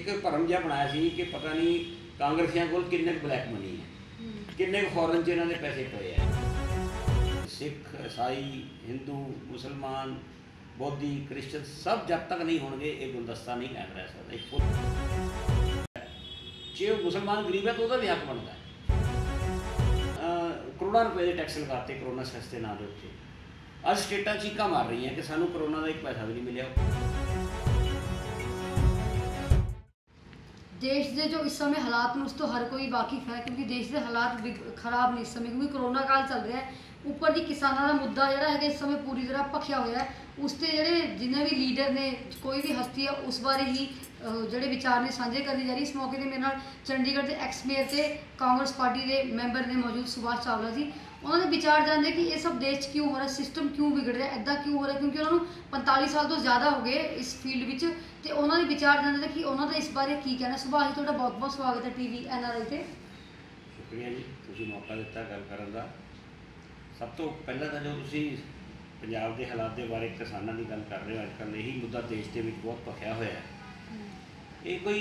एक भरम जिहा बनाया सी कि पता नहीं कांग्रेसियां कोल किन्ने ब्लैक मनी है, किन्ने फॉरन च इन्होंने पैसे पे है। सिख, ईसाई, हिंदू, मुसलमान, बौद्धी, क्रिश्चन सब जब तक नहीं होंगे ये गुलदस्ता नहीं कायम रह सकता। जे मुसलमान गरीब है तो वह भी हक बनता है। करोड़ों रुपए के टैक्स लगाते करोना सस्ते ना के उत्ते। अज स्टेटां चीकां मार रही हैं कि सानू करोना का एक पैसा भी नहीं मिलिया। देश के जो इस समय हालात में उस तो हर कोई वाकिफ है, क्योंकि देश के हालात खराब नहीं इस समय, क्योंकि कोरोना काल चल रहा है। उपर की किसानों का मुद्दा जोड़ा है इस समय पूरी तरह भखिया हुआ है। उसते जोड़े जिन्हें भी लीडर ने, कोई भी हस्ती है, उस बारे ही जोड़े विचार ने साझे करनी जा रही। इस मौके पर मेरे नाल चंडीगढ़ के एक्स मेयर से कांग्रेस पार्टी के मैंबर ने मौजूद सुभाष चावला जी। उन्होंने विचार जानते कि ये सब देश क्यों हो रहा है, सिस्टम क्यों बिगड़ रहा है, इदा क्यों हो रहा है, क्योंकि उन्होंने 45 साल तो ज़्यादा हो गए इस फील्ड में। तो उन्होंने विचार जानते कि उन्होंने इस बारे की कहना। सुभाष जी, बहुत बहुत स्वागत है टीवी NRI से। शुक्रिया जी, तुसीं मौका दिता गल करन दा। सब तो पहला तो जो तुसीं पंजाब के हालात के बारे किसानों की गल कर रहे हो, अजकल यही मुद्दा देश के बहुत भखिया होया है। ये कोई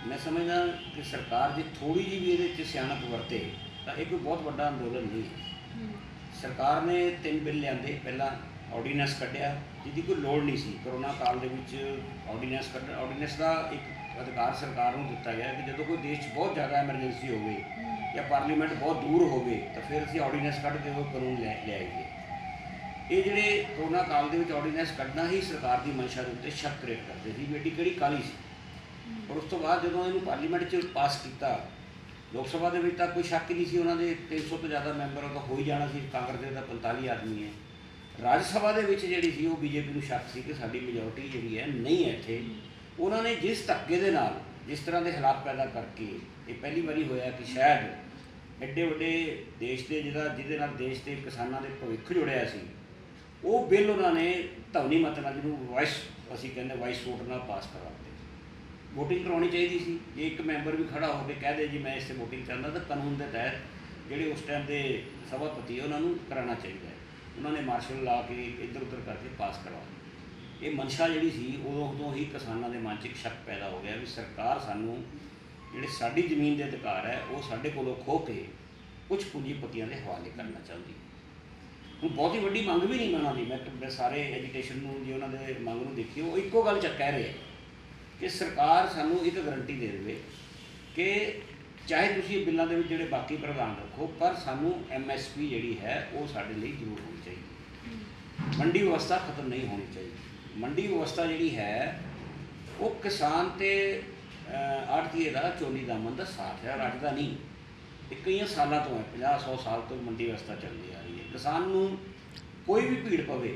मैं समझदा कि सरकार जो थोड़ी जी भी ये सियाणप वरते तो ये कोई बहुत बड़ा अंदोलन नहीं है। सरकार ने 3 बिल लियाते, पहला ऑर्डीनेंस कढ़िया जिसकी कोई लोड़ नहीं सी। करोना काल के ऑर्डीनेंस ऑर्डीनेंस का एक अधिकार सरकार को दिता गया कि जो कोई देश बहुत ज़्यादा एमरजेंसी हो या पार्लीमेंट बहुत दूर हो तो फिर असीं ऑर्डीनेंस कढ़ के वो कानून ले आईए। ये जोड़े करोना काल के ऑर्डीनेंस कढ़ना ही सरकार की मंशा के उत्ते शक क्रिएट करते थे भी एडी किहड़ी काहली सी। और उस तो बाद जो इन्हूं पार्लीमेंट च पास किया, लोक सभा के कोई शक ही नहीं सी। उन्होंने 300 तो ज़्यादा मैंबर तो हो ही जाना सी, कांग्रेस का 45 आदमी है। राज सभा के जी वो बीजेपी को शक सी कि साडी मेजोरिटी जी है नहीं है इत्थे। उन्होंने जिस धक्के दे नाल जिस तरह के हालात पैदा करके ये पहली बारी होया कि शायद एडे वड्डे देश के जिहदे नाल देश के किसानों के भविख जुड़िया सी, वो बिल उन्होंने धवनी मत नाल जिन्होंने वॉइस असीं कहंदे वॉइस वोट नाल पास करवाते। वोटिंग करवानी चाहिए सी। जे एक मैंबर भी खड़ा होकर कह दे जी मैं इस वोटिंग चाहता तो कानून के तहत जोड़े उस टाइम के सभापति है उन्होंने कराना चाहिए। उन्होंने मार्शल ला के इधर उधर करके पास करवा दी। ये मंशा जी सी उदों ही किसानों के मन च शक पैदा हो गया भी सरकार सानू जिहड़े साडी जमीन के अधिकार है वो साडे कोलों खो के कुछ पूंजीपतियों के हवाले करना चाहती। हुण बहुत ही वड्डी मंग भी नहीं उन्होंने, मैं सारे एजुकेशन जो उन्होंने मंग नूं देखी वो एको गल कह रहे हैं कि सरकार सानू एक गारंटी दे दे कि चाहे तुसीं बिलों के जोड़े बाकी प्रावधान रखो पर सानू MSP जी है वो साडे लई जरूर होनी चाहिए। मंडी व्यवस्था खत्म नहीं होनी चाहिए। मंडी व्यवस्था जी है वो किसान ते आड़तीए का चोली दामन का साथ है, अज का नहीं। ये कई सालों तो है, 50-100 साल तो मंडी व्यवस्था चलती आ रही है। किसान नूं कोई भी भीड़ पवे,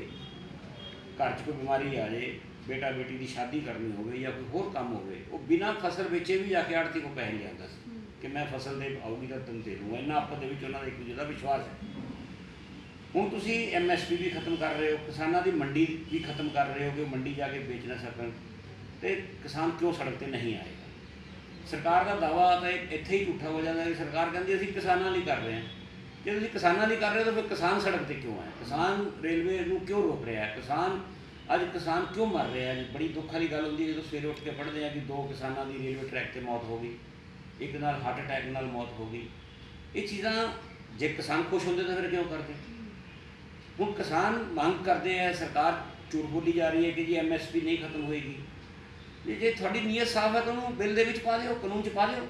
घर च कोई बीमारी आ जाए, बेटा बेटी की शादी करनी हो या कोई होर काम हो, वो बिना फसल बेचे भी जाके आड़ती को पैसे लिया कि मैं फसल दे आऊगी तो तुम दे दूँगा। इन्ना आपस के एक दूजे का विश्वास है। हुण तुसीं MSP भी खत्म कर रहे हो, किसानों की मंडी भी खत्म कर रहे हो कि मंडी जाके बेच ना सकन, तो किसान क्यों सड़क पर नहीं आएगा। सरकार का दावा तो इत्थे ही झूठा हो जाता है कि सरकार कहती असीं किसानों लिए कर रहे हैं। जो तुसीं किसानों लिए कर रहे हो तो फिर किसान सड़क पर क्यों है, किसान रेलवे नूं क्यों रोक रहा है, किसान क्यों मर रहा है। बड़ी दुख वाली गल होंदी है जो सवेरे उठ के पढ़ते हैं कि 2 किसानों की रेलवे ट्रैक पर मौत हो गई, एक नाल हार्ट अटैक नाल मौत हो गई। ये चीज़ां जे किसान खुश होंगे तो फिर क्यों करते। हुण किसान मांग करते हैं, सरकार झूठ बोली जा रही है कि जी MSP नहीं खत्म होएगी। जे थोड़ी नीयत साफ है तो उन्होंने बिल दे विच पा लिओ, कानून च पा लिओ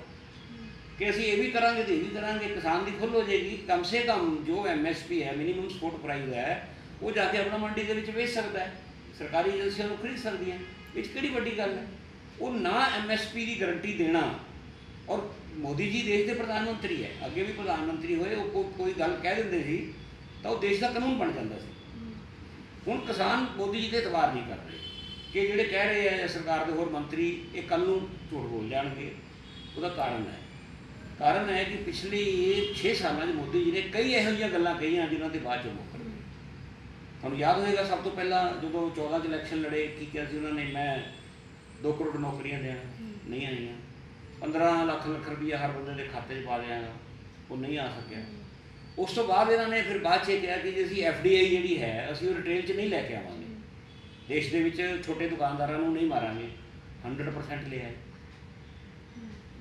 कि असीं ये भी करांगे तो ये भी करांगे। किसान की खुल हो जाएगी। कम से कम जो MSP है, मिनीमम सपोर्ट प्राइस है, वो जाके अपना मंडी के विच बेच सकता है, सरकारी एजेंसियां को खरीद सकती हैं। इस किहड़ी वड्डी गल है। वो ना MSP की गारंटी देना। और मोदी जी देश के प्रधानमंत्री है, अगे भी प्रधानमंत्री होए वो कोई गल कह देंगे सी तो वो देश का कानून बन जाता सी। हुण किसान मोदी जी के एतबार नहीं कर रहे कि जोड़े कह रहे हैं सरकार के होर मंत्री ये कल नूं झूठ बोल जाएंगे। उसका कारण है कि पिछले 6 सालों में मोदी जी ने कई इहो जिहियां गल्लां कहीआं जिन्हां दे बाद चों मुकर गए। तुहानूं याद होएगा सब तो पहला जो 14 च इलैक्शन लड़े की किया सी उन्होंने, मैं 2 करोड़ नौकरियां देना, नहीं आईयां। 15 लाख रुपया हर बंदे के खाते पा देंगे, वो नहीं आ सकिया। उस तो बाद इन्होंने फिर बाद कहा कि असीं FDI जी है असीं रिटेल च नहीं लैके आवांगे, देश के छोटे दुकानदारों नहीं मारांगे, 100% ले आए।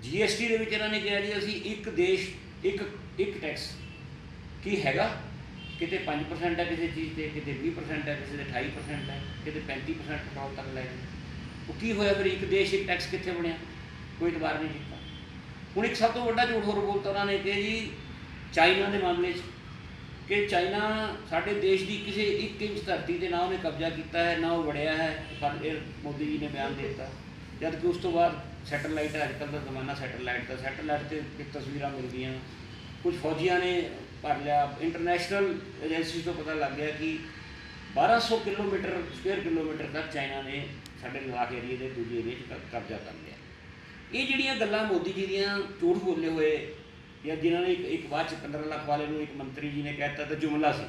GST ਦੇ ਵਿੱਚ ਇਹਨਾਂ ਨੇ ਕਿਹਾ ਜੀ ਅਸੀਂ ਇੱਕ ਦੇਸ਼ ਇੱਕ ਟੈਕਸ ਕੀ ਹੈਗਾ, ਕਿਤੇ 5% ਹੈ ਕਿਸੇ ਚੀਜ਼ 'ਤੇ, ਕਿਤੇ 20% ਹੈ, ਕਿਸੇ ਦੇ 28% ਹੈ, ਕਿਤੇ 35% ਪੈਟਰੋਲ ਤੱਕ ਲੈ ਗਏ। ਉਹ ਕੀ ਹੋਇਆ ਫਿਰ, ਇੱਕ ਦੇਸ਼ ਇੱਕ ਟੈਕਸ ਕਿੱਥੇ ਬਣਿਆ? ਕੋਈ ਇਤਬਾਰ ਨਹੀਂ ਕੀਤਾ। ਹੁਣ ਇੱਕ ਸਭ ਤੋਂ ਵੱਡਾ ਝੂਠ ਹੋਰ ਬੋਲਤਾ ਉਹਨਾਂ ਨੇ ਕਿ ਜੀ ਚਾਈਨਾ ਦੇ ਮਾਮਲੇ 'ਚ, ਕਿ ਚਾਈਨਾ ਸਾਡੇ ਦੇਸ਼ ਦੀ ਕਿਸੇ 1 ਇੰਚ ਧਰਤੀ 'ਤੇ ਨਾ ਉਹਨੇ ਕਬਜ਼ਾ ਕੀਤਾ ਹੈ, ਨਾ ਉਹ ਵੜਿਆ ਹੈ। ਪਰ ਇਹ ਮੋਦੀ ਜੀ ਨੇ ਬਿਆਨ ਦੇ ਦਿੱਤਾ, ਜਦ ਕਿ ਉਸ ਤੋਂ ਬਾਅਦ ਸੈਟੇਲਾਈਟ, ਅੱਜ ਕੱਲ੍ਹ ਦਾ ਜ਼ਮਾਨਾ ਸੈਟੇਲਾਈਟ ਦਾ, ਸੈਟੇਲਾਈਟ 'ਤੇ ਤਸਵੀਰਾਂ ਮਿਲਦੀਆਂ, ਕੁਝ ਫੌਜੀਆਂ ਨੇ ਭਰ ਲਿਆ। ਇੰਟਰਨੈਸ਼ਨਲ ਏਜੰਸੀ ਤੋਂ ਪਤਾ ਲੱਗ ਗਿਆ ਕਿ 1200 ਸਕੁਅਰ ਕਿਲੋਮੀਟਰ ਤੱਕ ਚਾਈਨਾ ਨੇ ਸਾਡੇ ਲਦਾਖ ਏਰੀਏ ਦੇ ਦੂਜੇ ਏਰੀਏ 'ਚ ਕਬਜ਼ਾ ਕਰ ਲਿਆ। ਇਹ ਜਿਹੜੀਆਂ ਗੱਲਾਂ ਮੋਦੀ ਜੀ ਦੀਆਂ ਝੂਠ ਬੋਲੇ ਹੋਏ, ਜਾਂ ਜਿਨ੍ਹਾਂ ਨੇ ਇੱਕ ਬਾਅਦ 'ਚ 15 ਲੱਖ ਵਾਲੇ ਨੂੰ ਇੱਕ ਮੰਤਰੀ ਜੀ ਨੇ ਕਹਿ ਦਿੱਤਾ ਤਾਂ ਜੁਮਲਾ ਸੀ,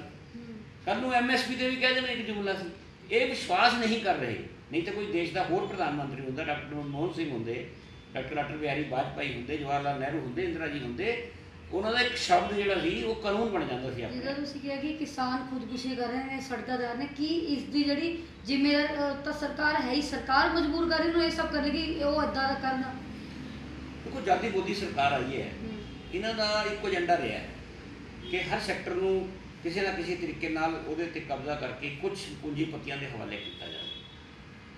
ਕੱਲ੍ਹ ਨੂੰ MSP 'ਤੇ ਵੀ ਕਹਿ ਦੇਣਾ ਇੱਕ ਜੁਮਲਾ ਸੀ। ਇਹ ਵਿਸ਼ਵਾਸ ਨਹੀਂ ਕਰ ਰਹੇ। ਨਹੀਂ ਤਾਂ ਕੋਈ ਦੇਸ਼ ਦਾ ਹੋਰ ਪ੍ਰਧਾਨ ਮੰਤਰੀ ਹੁੰਦਾ, ਡਾਕਟਰ ਮਨਮੋਹਨ ਸਿੰਘ ਹੁੰਦੇ, ਡਾਕਟਰ ਅਟਲ ਬਿਹਾਰੀ ਵਾਜਪਾਈ ਹੁੰਦੇ, ਜਵਾਹਰ ਲਾਲ ਨਹਿਰੂ ਹੁੰਦੇ, ਇੰਦਰਾ ਜੀ ਹੁੰਦੇ, ਉਹਨਾਂ ਦਾ ਇੱਕ ਸ਼ਬਦ ਜਿਹੜਾ ਸੀ ਉਹ ਕਾਨੂੰਨ ਬਣ ਜਾਂਦਾ ਸੀ। ਜਿੱਦਾਂ ਤੁਸੀਂ ਕਿਹਾ ਕਿ ਕਿਸਾਨ ਖੁਦਕੁਸ਼ੀ ਕਰ ਰਹੇ ਨੇ, ਸੜਕਾਂ ਤੇ ਆ ਰਹੇ ਨੇ, ਕੀ ਇਸ ਦੀ ਜਿਹੜੀ ਜ਼ਿੰਮੇਵਾਰ ਤਾਂ ਸਰਕਾਰ ਹੈ ਹੀ, ਸਰਕਾਰ ਮਜਬੂਰ ਕਰ ਰਹੀ ਨੂੰ ਇਹ ਸਭ ਕਰਨ ਕਿ ਉਹ ਇੱਦਾਂ ਦਾ ਕਰਨਾ? ਦੇਖੋ, ਜਦ ਦੀ ਮੋਦੀ ਸਰਕਾਰ ਆਈ ਹੈ, ਇਹਨਾਂ ਦਾ ਇੱਕੋ ਏਜੰਡਾ ਰਿਹਾ ਹੈ ਕਿ ਹਰ ਸੈਕਟਰ ਨੂੰ ਕਿਸੇ ਨਾ ਕਿਸੇ ਤਰੀਕੇ ਨਾਲ ਉਹਦੇ 'ਤੇ ਕਬਜ਼ਾ ਕਰਕੇ ਕੁਝ ਪੂੰਜੀਪਤੀਆਂ ਦੇ ਹਵਾਲੇ ਕੀਤਾ ਜਾਵੇ।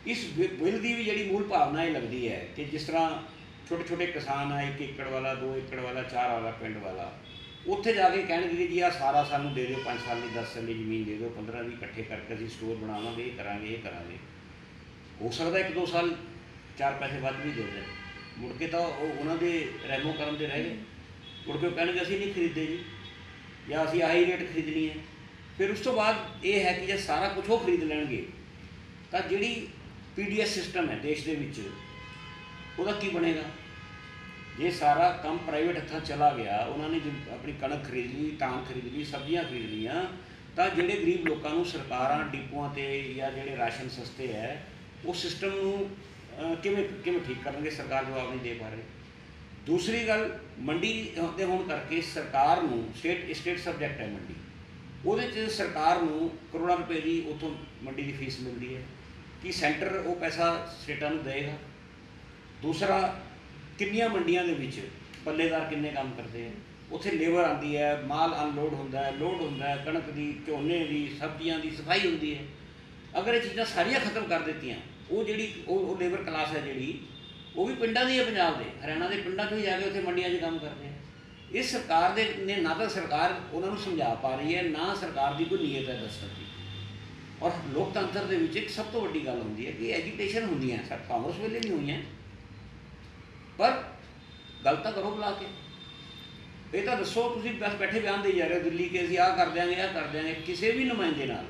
ਇਸ ਬਿੱਲ ਦੀ ਵੀ ਜਿਹੜੀ ਮੂਲ ਭਾਵਨਾ ਇਹ ਲੱਗਦੀ ਹੈ ਕਿ ਜਿਸ ਤਰ੍ਹਾਂ ਛੋਟੇ ਛੋਟੇ ਕਿਸਾਨ ਆ, 1 ਏਕੜ ਵਾਲਾ, 2 ਏਕੜ ਵਾਲਾ, 4 ਵਾਲਾ ਪਿੰਡ ਵਾਲਾ, ਉੱਥੇ ਜਾ ਕੇ ਕਹਿਣਗੇ ਜੀ ਆਹ ਸਾਰਾ ਸਾਨੂੰ ਦੇ ਦਿਓ, 5 ਸਾਲ ਦੀ 10 ਸਾਲ ਦੀ ਜ਼ਮੀਨ ਦੇ ਦਿਓ, 15 ਦੀ ਇਕੱਠੇ ਕਰਕੇ ਅਸੀਂ ਸਟੋਰ ਬਣਾਵਾਂਗੇ, ਇਹ ਕਰਾਂਗੇ। ਹੋ ਸਕਦਾ 1-2 ਸਾਲ 4 ਪੈਸੇ ਵੱਧ ਵੀ ਦੇ ਦੇਣ, ਮੁੜ ਕੇ ਤਾਂ ਉਹ ਉਹਨਾਂ ਦੇ ਰੈਮੋ ਕਰਨ ਦੇ ਰਹਿ ਗਏ। ਮੁੜ ਕੇ ਉਹ ਕਹਿਣਗੇ ਅਸੀਂ ਨਹੀਂ ਖਰੀਦਦੇ ਜੀ, ਜਾਂ ਅਸੀਂ ਆਹੀ ਰੇਟ ਖਰੀਦਣੀ ਹੈ। ਫਿਰ ਉਸ ਤੋਂ ਬਾਅਦ ਇਹ ਹੈ ਕਿ ਜੇ ਸਾਰਾ ਕੁਝ ਉਹ ਖਰੀਦ ਲੈਣਗੇ ਤਾਂ ਜਿਹੜੀ PDS ਸਿਸਟਮ ਹੈ ਦੇਸ਼ ਦੇ ਵਿੱਚ, ਉਹਦਾ ਕੀ ਬਣੇਗਾ? ਜੇ ਸਾਰਾ ਕੰਮ ਪ੍ਰਾਈਵੇਟ ਹੱਥਾਂ ਚਲਾ ਗਿਆ, ਉਹਨਾਂ ਨੇ ਆਪਣੀ ਕਣਕ ਖਰੀਦ ਲਈ, ਧਾਨ ਖਰੀਦ ਲਈ, ਸਬਜ਼ੀਆਂ ਖਰੀਦ ਲਈਆਂ, ਤਾਂ ਜਿਹੜੇ ਗਰੀਬ ਲੋਕਾਂ ਨੂੰ ਸਰਕਾਰਾਂ ਡਿਪੂਆਂ 'ਤੇ ਜਾਂ ਜਿਹੜੇ ਰਾਸ਼ਨ ਸਸਤੇ ਹੈ, ਉਹ ਸਿਸਟਮ ਨੂੰ ਕਿਵੇਂ ਠੀਕ ਕਰਨਗੇ? ਸਰਕਾਰ ਜਵਾਬ ਨਹੀਂ ਦੇ ਪਾ ਰਹੀ। ਦੂਸਰੀ ਗੱਲ, ਮੰਡੀ ਦੇ ਹੋਣ ਕਰਕੇ ਸਰਕਾਰ ਨੂੰ ਸਟੇਟ ਸਬਜੈਕਟ ਹੈ ਮੰਡੀ, ਉਹਦੇ 'ਚ ਸਰਕਾਰ ਨੂੰ ਕਰੋੜਾਂ ਰੁਪਏ ਦੀ ਉੱਥੋਂ ਮੰਡੀ ਦੀ ਫੀਸ ਮਿਲਦੀ ਹੈ। ਕੀ ਸੈਂਟਰ ਉਹ ਪੈਸਾ ਸਟੇਟਾਂ ਨੂੰ ਦੇਵੇਗਾ? ਦੂਸਰਾ, ਕਿੰਨੀਆਂ ਮੰਡੀਆਂ ਦੇ ਵਿੱਚ ਪੱਲੇਦਾਰ ਕਿੰਨੇ ਕੰਮ ਕਰਦੇ ਹੈ? ਉੱਥੇ ਲੇਬਰ ਆਉਂਦੀ ਹੈ, ਮਾਲ ਅਨਲੋਡ ਹੁੰਦਾ ਹੈ, ਲੋਡ ਹੁੰਦਾ ਹੈ, ਕਣਕ ਦੀ, ਝੋਨੇ ਦੀ, ਸਬਜ਼ੀਆਂ ਦੀ ਸਫਾਈ ਹੁੰਦੀ ਹੈ। ਅਗਰ ਇਹ ਚੀਜ਼ਾਂ ਸਾਰੀਆਂ ਖਤਮ ਕਰ ਦਿੱਤੀਆਂ, ਉਹ ਜਿਹੜੀ ਉਹ ਲੇਬਰ ਕਲਾਸ ਹੈ ਜਿਹੜੀ, ਉਹ ਵੀ ਪਿੰਡਾਂ ਦੀ ਹੈ, ਪੰਜਾਬ ਦੇ, ਹਰਿਆਣਾ ਦੇ ਪਿੰਡਾਂ 'ਚ ਵੀ ਜਾ ਕੇ ਉੱਥੇ ਮੰਡੀਆਂ 'ਚ ਕੰਮ ਕਰਦੇ ਆ। ਇਸ ਸਰਕਾਰ ਦੇ ਨੇ ਨਾ ਤਾਂ ਸਰਕਾਰ ਉਹਨਾਂ ਨੂੰ ਸਮਝਾ ਪਾ ਰਹੀ ਹੈ, ਨਾ ਸਰਕਾਰ ਦੀ ਕੋਈ ਨੀਅਤ ਹੈ ਦੱਸਣ ਦੀ। ਔਰ ਲੋਕਤੰਤਰ ਦੇ ਵਿੱਚ ਇੱਕ ਸਭ ਤੋਂ ਵੱਡੀ ਗੱਲ ਹੁੰਦੀ ਹੈ ਕਿ ਐਜੀਟੇਸ਼ਨ ਹੁੰਦੀਆਂ, ਸਾਡੇ ਕਾਂਗਰਸ ਵੇਲੇ ਵੀ ਹੋਈਆਂ, ਪਰ ਗੱਲ ਤਾਂ ਕਰੋ ਬੁਲਾ ਕੇ। ਇਹ ਤਾਂ ਦੱਸੋ, ਤੁਸੀਂ ਬਸ ਬੈਠੇ ਬਿਆਨ ਦੇ ਜਾ ਰਹੇ ਹੋ ਦਿੱਲੀ ਕਿ ਅਸੀਂ ਆਹ ਕਰ ਦਿਆਂਗੇ, ਕਿਸੇ ਵੀ ਨੁਮਾਇੰਦੇ ਨਾਲ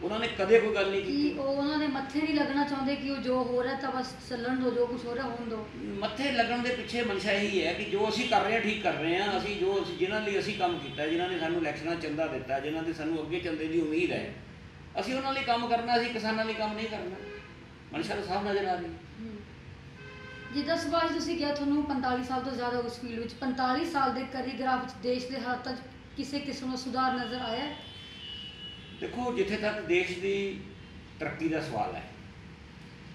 ਉਹਨਾਂ ਨੇ ਕਦੇ ਕੋਈ ਗੱਲ ਨਹੀਂ ਕੀਤੀ। ਉਹਨਾਂ ਨੇ ਮੱਥੇ ਨਹੀਂ ਲੱਗਣਾ ਚਾਹੁੰਦੇ ਕਿ ਉਹ ਜੋ ਹੋ ਰਿਹਾ ਤਾਂ ਬਸ ਚੱਲਣ ਦਿਓ, ਜੋ ਕੁਝ ਹੋ ਰਿਹਾ ਹੋਣ ਦਿਓ। ਮੱਥੇ ਲੱਗਣ ਦੇ ਪਿੱਛੇ ਮਨਸ਼ਾ ਇਹੀ ਹੈ ਕਿ ਜੋ ਅਸੀਂ ਕਰ ਰਹੇ ਹਾਂ ਠੀਕ ਕਰ ਰਹੇ ਹਾਂ। ਅਸੀਂ ਜਿਨ੍ਹਾਂ ਲਈ ਅਸੀਂ ਕੰਮ ਕੀਤਾ, ਜਿਨ੍ਹਾਂ ਨੇ ਸਾਨੂੰ ਇਲੈਕਸ਼ਨਾਂ ਚੰਦਾ ਦਿੱਤਾ, ਜਿਨ੍ਹਾਂ ਦੀ ਸਾਨੂੰ ਅੱਗੇ ਚੰਦੇ ਦੀ ਉਮੀਦ ਹੈ, ਅਸੀਂ ਉਹਨਾਂ ਲਈ ਕੰਮ ਕਰਨਾ, ਅਸੀਂ ਕਿਸਾਨਾਂ ਲਈ ਕੰਮ ਨਹੀਂ ਕਰਨਾ। ਮਨਸ਼ਾ ਤਾਂ ਸਾਫ਼ ਨਜ਼ਰ ਆ ਰਹੀ। ਜਿੱਦਾਂ ਸੁਭਾਸ਼ ਤੁਸੀਂ ਕਿਹਾ ਤੁਹਾਨੂੰ 45 ਸਾਲ ਤੋਂ ਜ਼ਿਆਦਾ ਉਸ ਫੀਲਡ ਵਿੱਚ, 45 ਸਾਲ ਦੇ ਕਰੀਗ੍ਰਾਫ ਵਿੱਚ ਦੇਸ਼ ਦੇ ਹਾਲਾਤਾਂ 'ਚ ਕਿਸੇ ਕਿਸਮ ਦਾ ਸੁਧਾਰ ਨਜ਼ਰ ਆਇਆ? ਦੇਖੋ, ਜਿੱਥੇ ਤੱਕ ਦੇਸ਼ ਦੀ ਤਰੱਕੀ ਦਾ ਸਵਾਲ ਹੈ,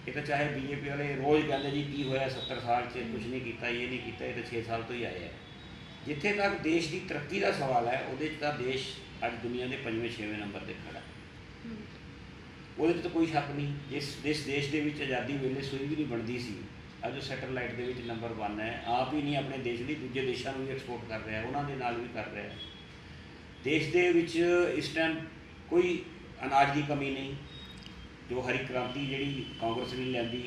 ਇਹ ਤਾਂ ਚਾਹੇ BJP ਵਾਲੇ ਰੋਜ਼ ਕਹਿੰਦੇ ਜੀ ਕੀ ਹੋਇਆ 70 ਸਾਲ 'ਚ, ਕੁਝ ਨਹੀਂ ਕੀਤਾ, ਇਹ ਨਹੀਂ ਕੀਤਾ, ਇਹ ਤਾਂ 6 ਸਾਲ ਤੋਂ ਹੀ ਆਏ ਹੈ। ਜਿੱਥੇ ਤੱਕ ਦੇਸ਼ ਦੀ ਤਰੱਕੀ ਦਾ ਸਵਾਲ ਹੈ, ਉਹਦੇ 'ਚ ਤਾਂ ਦੇਸ਼ ਅੱਜ ਦੁਨੀਆ ਦੇ 5ਵੇਂ-6ਵੇਂ ਨੰਬਰ 'ਤੇ ਖੜਾ। ਉਹਦੇ 'ਚ ਤਾਂ ਕੋਈ ਸ਼ੱਕ ਨਹੀਂ। ਜਿਸ ਦੇਸ਼ ਦੇ ਵਿੱਚ ਆਜ਼ਾਦੀ ਵੇਲੇ ਸੂਈ ਵੀ ਨਹੀਂ ਬਣਦੀ ਸੀ, ਅੱਜ ਉਹ ਸੈਟੇਲਾਈਟ ਦੇ ਵਿੱਚ ਨੰਬਰ 1 ਹੈ। ਆਪ ਹੀ ਨਹੀਂ ਆਪਣੇ ਦੇਸ਼ ਦੀ, ਦੂਜੇ ਦੇਸ਼ਾਂ ਨੂੰ ਵੀ ਐਕਸਪੋਰਟ ਕਰ ਰਿਹਾ, ਉਹਨਾਂ ਦੇ ਨਾਲ ਵੀ ਕਰ ਰਿਹਾ। ਦੇਸ਼ ਦੇ ਵਿੱਚ ਇਸ ਟਾਈਮ ਕੋਈ ਅਨਾਜ ਦੀ ਕਮੀ ਨਹੀਂ। ਜੋ ਹਰੀ ਕ੍ਰਾਂਤੀ ਜਿਹੜੀ ਕਾਂਗਰਸ ਨੇ ਲਿਆਂਦੀ,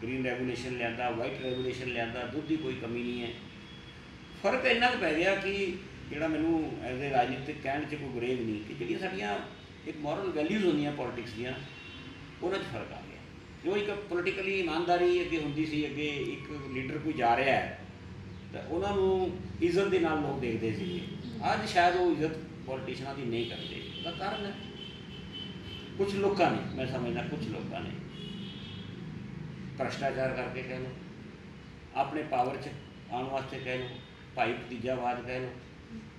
ਗ੍ਰੀਨ ਰੈਗੂਲੇਸ਼ਨ ਲਿਆਂਦਾ, ਵਾਈਟ ਰੈਗੂਲੇਸ਼ਨ ਲਿਆਂਦਾ, ਦੁੱਧ ਦੀ ਕੋਈ ਕਮੀ ਨਹੀਂ ਹੈ। ਫਰਕ ਇੰਨਾ ਕੁ ਪੈ ਗਿਆ ਕਿ ਜਿਹੜਾ ਮੈਨੂੰ ਐਜ਼ ਏ ਰਾਜਨੀਤਿਕ ਕਹਿਣ 'ਚ ਕੋਈ ਗੁਰੇਜ਼ ਨਹੀਂ, ਕਿ ਜਿਹੜੀਆਂ ਸਾਡੀਆਂ ਇੱਕ ਮੋਰਲ ਵੈਲਿਊਜ਼ ਹੁੰਦੀਆਂ ਪੋਲੀਟਿਕਸ ਦੀਆਂ, ਉਹਨਾਂ 'ਚ ਫਰਕ ਆ ਗਿਆ। ਜੋ ਇੱਕ ਪੋਲੀਟੀਕਲੀ ਇਮਾਨਦਾਰੀ ਅੱਗੇ ਹੁੰਦੀ ਸੀ, ਅੱਗੇ ਇੱਕ ਲੀਡਰ ਕੋਈ ਜਾ ਰਿਹਾ ਹੈ ਤਾਂ ਉਹਨਾਂ ਨੂੰ ਇੱਜ਼ਤ ਦੇ ਨਾਲ ਲੋਕ ਦੇਖਦੇ ਸੀ। ਅੱਜ ਸ਼ਾਇਦ ਉਹ ਇੱਜ਼ਤ ਪੋਲੀਟੀਸ਼ੀਅਨਾਂ ਦੀ ਨਹੀਂ ਕਰਦੇ। ਉਹਦਾ ਕਾਰਨ ਹੈ ਕੁਝ ਲੋਕਾਂ ਨੇ, ਮੈਂ ਸਮਝਦਾ ਕੁਝ ਲੋਕਾਂ ਨੇ ਭ੍ਰਸ਼ਟਾਚਾਰ ਕਰਕੇ ਕਹਿ ਲਓ, ਆਪਣੇ ਪਾਵਰ 'ਚ ਆਉਣ ਵਾਸਤੇ ਕਹਿ ਲਓ, ਭਾਈ ਭਤੀਜਾਵਾਦ ਕਹਿ ਲਓ,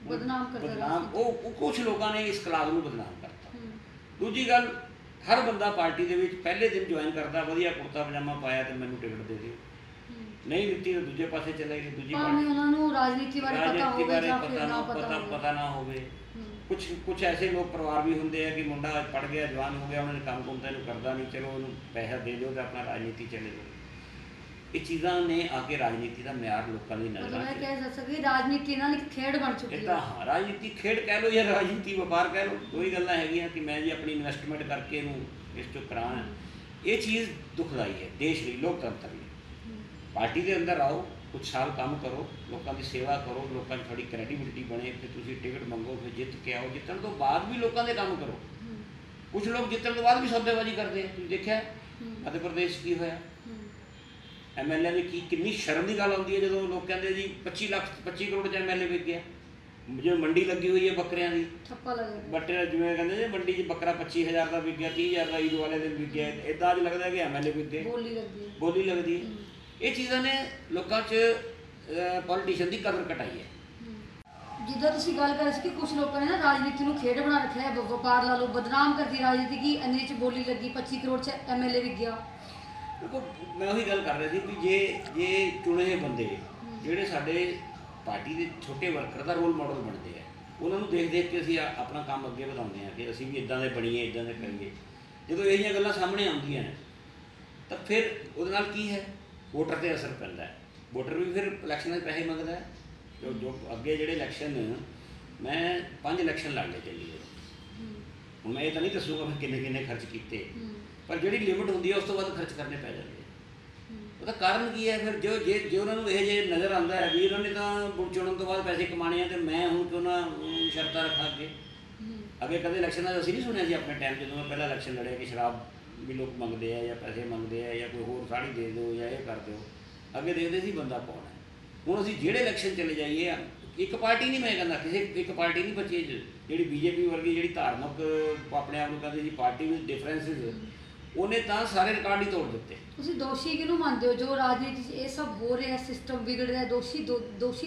ਬਦਨਾਮ ਉਹ ਕੁਝ ਲੋਕਾਂ ਨੇ ਇਸ ਕਲਾਸ ਨੂੰ ਬਦਨਾਮ ਕਰਤਾ। ਦੂਜੀ ਗੱਲ, ਹਰ ਬੰਦਾ ਪਾਰਟੀ ਦੇ ਵਿੱਚ ਪਹਿਲੇ ਦਿਨ ਜੁਆਇਨ ਕਰਦਾ, ਵਧੀਆ ਕੁੜਤਾ ਪਜਾਮਾ ਪਾਇਆ ਤੇ ਮੈਨੂੰ ਟਿਕਟ ਦੇ ਦਿਓ। ਨਹੀਂ ਦਿੱਤੀ ਤਾਂ ਦੂਜੇ ਪਾਸੇ ਚਲੇ ਗਏ, ਦੂਜੀ ਭਾਵੇਂ ਉਹਨਾਂ ਨੂੰ ਰਾਜਨੀਤੀ ਬਾਰੇ ਪਤਾ ਰਾਜਨੀਤੀ ਹੋਵੇ ਬਾਰੇ ਜਾਂ ਫਿਰ ਨਾ ਪਤਾ ਹੋਵੇ। ਪਤਾ ਨਾ ਹੋਵੇ। ਹੂੰ। ਕੁਛ ਐਸੇ ਲੋਕ ਪਰਿਵਾਰ ਵੀ ਹੁੰਦੇ ਆ ਕਿ ਮੁੰਡਾ ਪੜ੍ਹ ਗਿਆ, ਜਵਾਨ ਹੋ ਗਿਆ, ਉਹਨਾਂ ਨੇ ਕੰਮ ਕੁੰਮ ਤਾਂ ਇਹਨੂੰ ਕਰਦਾ ਨਹੀਂ, ਚਲੋ ਉਹਨੂੰ ਪੈਸਾ ਦੇ ਦਿਓ ਤਾਂ ਆਪਣਾ ਰਾਜਨੀਤੀ ਚਲੇ ਜਾਓ। ਇਹ ਚੀਜ਼ਾਂ ਨੇ ਆ ਕੇ ਰਾਜਨੀਤੀ ਦਾ ਮਿਆਰ ਲੋਕਾਂ ਦੀ ਨਜ਼ਰਾਂ ਮਤਲਬ ਇਹ 'ਚ ਕਹਿ ਜਾ ਸਕਦੀ ਰਾਜਨੀਤੀ ਨਾਲ ਇੱਕ ਖੇਡ ਬਣ ਚੁੱਕੀ ਇਹ ਤਾਂ ਹੈ। ਹਾਂ, ਰਾਜਨੀਤੀ ਖੇਡ ਕਹਿ ਲਓ ਜਾਂ ਰਾਜਨੀਤੀ ਵਪਾਰ ਕਹਿ ਲਓ, ਦੋ ਹੀ ਗੱਲਾਂ ਹੈਗੀਆਂ ਕਿ ਮੈਂ ਜੀ ਆਪਣੀ ਇਨਵੈਸਟਮੈਂਟ ਕਰਕੇ ਇਹਨੂੰ ਇਸ 'ਚੋਂ ਕਰਾਂ। ਇਹ ਚੀਜ਼ ਦੁਖਦਾਈ ਹੈ ਦੇਸ਼ ਲਈ, ਲੋਕਤੰਤਰ ਲਈ। ਹੂੰ। ਪਾਰਟੀ ਦੇ ਅੰਦਰ ਆਓ, ਕੁਛ ਸਾਲ ਕੰਮ ਕਰੋ, ਲੋਕਾਂ ਦੀ ਸੇਵਾ ਕਰੋ, ਲੋਕਾਂ 'ਚ ਥੋੜੀ ਕ੍ਰੈਡੀਬਿਲਿਟੀ ਬਣੇ, ਫਿਰ ਤੁਸੀਂ ਟਿਕਟ ਮੰਗੋ, ਫਿਰ ਜਿੱਤ ਕੇ ਆਓ। ਜਿੱਤਣ ਤੋਂ ਬਾਅਦ ਵੀ ਲੋਕਾਂ ਦੇ ਕੰਮ ਕਰੋ। ਹੂੰ। ਕੁਝ ਲੋਕ ਜਿੱਤਣ ਤੋਂ ਬਾਅਦ ਵੀ ਸੌਦੇਬਾਜ਼ੀ ਕਰਦੇ ਆ, ਤੁਸੀਂ ਦੇਖਿਆ ਹੂੰ। ਮੱਧ ਪ੍ਰਦੇਸ਼ ਕੀ ਹੋਇਆ, ਹੂੰ। ਐਮਐਲਏ ਦੀ ਕਿੰਨੀ ਸ਼ਰਮ ਦੀ ਗੱਲ ਆਉਂਦੀ ਹੈ ਜਦੋਂ ਲੋਕ ਕਹਿੰਦੇ ਜੀ 25 ਕਰੋੜ 'ਚ ਐਮਐਲਏ ਵਿਕ ਗਿਆ। ਜਿਵੇਂ ਮੰਡੀ ਲੱਗੀ ਹੋਈ ਹੈ ਬੱਕਰਿਆਂ ਦੀ, ਠੱਪਾ ਲੱਗਾ। ਬੱਟੇ ਜਿਵੇਂ ਕਹਿੰਦੇ ਜੀ ਮੰਡੀ 'ਚ ਬੱਕਰਾ 25,000 ਦਾ ਵਿਕ ਗਿਆ, 30,000 ਦਾ ਈਦ ਵਾਲੇ ਦਿਨ ਵਿਕ ਗਿਆ, ਇੱਦਾਂ ਅੱਜ ਲੱਗਦਾ ਕਿ ਐਮਐਲਏ ਵਿਕ ਗਏ, ਬੋਲੀ ਲੱਗਦੀ ਹੈ। ਬੋਲੀ ਲੱਗਦੀ ਹੈ। ਹੂੰ। ਇਹ ਚੀਜ਼ਾਂ ਨੇ ਲੋਕਾਂ 'ਚ ਪੋਲੀਟੀਸ਼ੀਅਨ ਦੀ ਕਦਰ ਘਟਾਈ ਹੈ। ਜਿੱਦਾਂ ਤੁਸੀਂ ਗੱਲ ਕਰ ਰਹੇ ਸੀ ਕਿ ਕੁਝ ਲੋਕਾਂ ਨੇ ਨਾ ਰਾਜਨੀਤੀ ਨੂੰ ਖੇਡ ਬਣਾ ਰੱਖਿਆ ਹੈ, ਵਪਾਰ ਲਾ ਲਓ, ਬਦਨਾਮ ਕਰਦੀ ਰਾਜਨੀਤੀ ਕਿ ਇੰਨੇ 'ਚ ਬੋਲੀ ਲੱਗੀ, 25 ਕਰੋੜ 'ਚ ਐਮਐਲਏ ਵਿਕ ਗਿਆ। ਦੇਖੋ ਮੈਂ ਉਹੀ ਗੱਲ ਕਰ ਰਿਹਾ ਸੀ ਵੀ ਜੇ ਚੁਣੇ ਹੋਏ ਬੰਦੇ ਜਿਹੜੇ ਸਾਡੇ ਪਾਰਟੀ ਦੇ ਛੋਟੇ ਵਰਕਰ ਦਾ ਰੋਲ ਮਾਡਲ ਬਣਦੇ ਆ, ਉਹਨਾਂ ਨੂੰ ਦੇਖ ਕੇ ਅਸੀਂ ਆਪਣਾ ਕੰਮ ਅੱਗੇ ਵਧਾਉਂਦੇ ਹਾਂ ਕਿ ਅਸੀਂ ਵੀ ਇੱਦਾਂ ਦੇ ਬਣੀਏ, ਇੱਦਾਂ ਦੇ ਕਰੀਏ। ਜਦੋਂ ਇਹ ਜਿਹੀਆਂ ਗੱਲਾਂ ਸਾਹਮਣੇ ਆਉਂਦੀਆਂ ਨੇ ਤਾਂ ਫਿਰ ਉਹਦੇ ਨਾਲ ਕੀ ਹੈ, ਵੋਟਰ 'ਤੇ ਅਸਰ ਪੈਂਦਾ ਹੈ। ਵੋਟਰ ਵੀ ਫਿਰ ਇਲੈਕਸ਼ਨਾਂ 'ਚ ਪੈਸੇ ਮੰਗਦਾ ਹੈ। ਜੋ ਅੱਗੇ ਜਿਹੜੇ ਇਲੈਕਸ਼ਨ, ਮੈਂ 5 ਇਲੈਕਸ਼ਨ ਲੜ ਲਏ ਚੰਡੀਗੜ੍ਹ। ਹੁਣ ਮੈਂ ਇਹ ਤਾਂ ਨਹੀਂ ਦੱਸੂਗਾ ਮੈਂ ਕਿੰਨੇ ਖਰਚ ਕੀਤੇ, ਪਰ ਜਿਹੜੀ ਲਿਮਿਟ ਹੁੰਦੀ ਹੈ ਉਸ ਤੋਂ ਵੱਧ ਖਰਚ ਕਰਨੇ ਪੈ ਜਾਂਦੇ ਆ। ਉਹਦਾ ਕਾਰਨ ਕੀ ਹੈ, ਫਿਰ ਜੇ ਉਹਨਾਂ ਨੂੰ ਇਹ ਜੇ ਨਜ਼ਰ ਆਉਂਦਾ ਹੈ ਵੀ ਇਹਨਾਂ ਨੇ ਤਾਂ ਚੁਣਨ ਤੋਂ ਬਾਅਦ ਪੈਸੇ ਕਮਾਣੇ ਆ, ਤੇ ਮੈਂ ਹੁਣ ਕਿਉਂ ਨਾ ਸ਼ਰਤਾਂ ਰੱਖਾਂ ਅੱਗੇ ਕਦੇ ਇਲੈਕਸ਼ਨਾਂ 'ਚ ਅਸੀਂ ਨਹੀਂ ਸੁਣਿਆ ਸੀ ਆਪਣੇ ਟਾਈਮ ਜਦੋਂ ਮੈਂ ਪਹਿਲਾਂ ਇਲੈਕਸ਼ਨ ਲੜਿਆ ਕਿ ਸ਼ਰਾਬ ਵੀ ਲੋਕ ਮੰਗਦੇ ਆ ਜਾਂ ਪੈਸੇ ਮੰਗਦੇ ਆ ਜਾਂ ਕੋਈ ਹੋਰ ਸਾੜੀ ਦੇ ਦਿਓ ਜਾਂ ਇਹ ਕਰ ਦਿਓ। ਅੱਗੇ ਦੇਖਦੇ ਸੀ ਬੰਦਾ ਕੌਣ ਹੈ। ਹੁਣ ਅਸੀਂ ਜਿਹੜੇ ਇਲੈਕਸ਼ਨ ਚਲੇ ਜਾਈਏ, ਇੱਕ ਪਾਰਟੀ ਨਹੀਂ, ਮੈਂ ਕਹਿੰਦਾ ਇੱਕ ਪਾਰਟੀ ਨਹੀਂ ਬਚੀ ਜਿਹੜੀ ਬੀਜੇਪੀ ਵਰਗੀ ਜਿਹੜੀ ਧਾਰਮਿਕ ਆਪਣੇ ਆਪ ਨੂੰ ਕਹਿੰਦੇ ਜੀ ਪਾਰਟੀ ਵਿੱਚ ਡਿਫਰੈਂਸਿਸ, ਉਹਨੇ ਤਾਂ ਸਾਰੇ ਰਿਕਾਰਡ ਹੀ ਤੋੜ ਦਿੱਤੇ। ਤੁਸੀਂ ਦੋਸ਼ੀ ਕਿਹਨੂੰ ਮੰਨਦੇ ਹੋ ਜੋ ਰਾਜਨੀਤੀ 'ਚ ਇਹ ਸਭ ਹੋ ਰਿਹਾ, ਸਿਸਟਮ ਵਿਗੜ ਰਿਹਾ? ਦੋਸ਼ੀ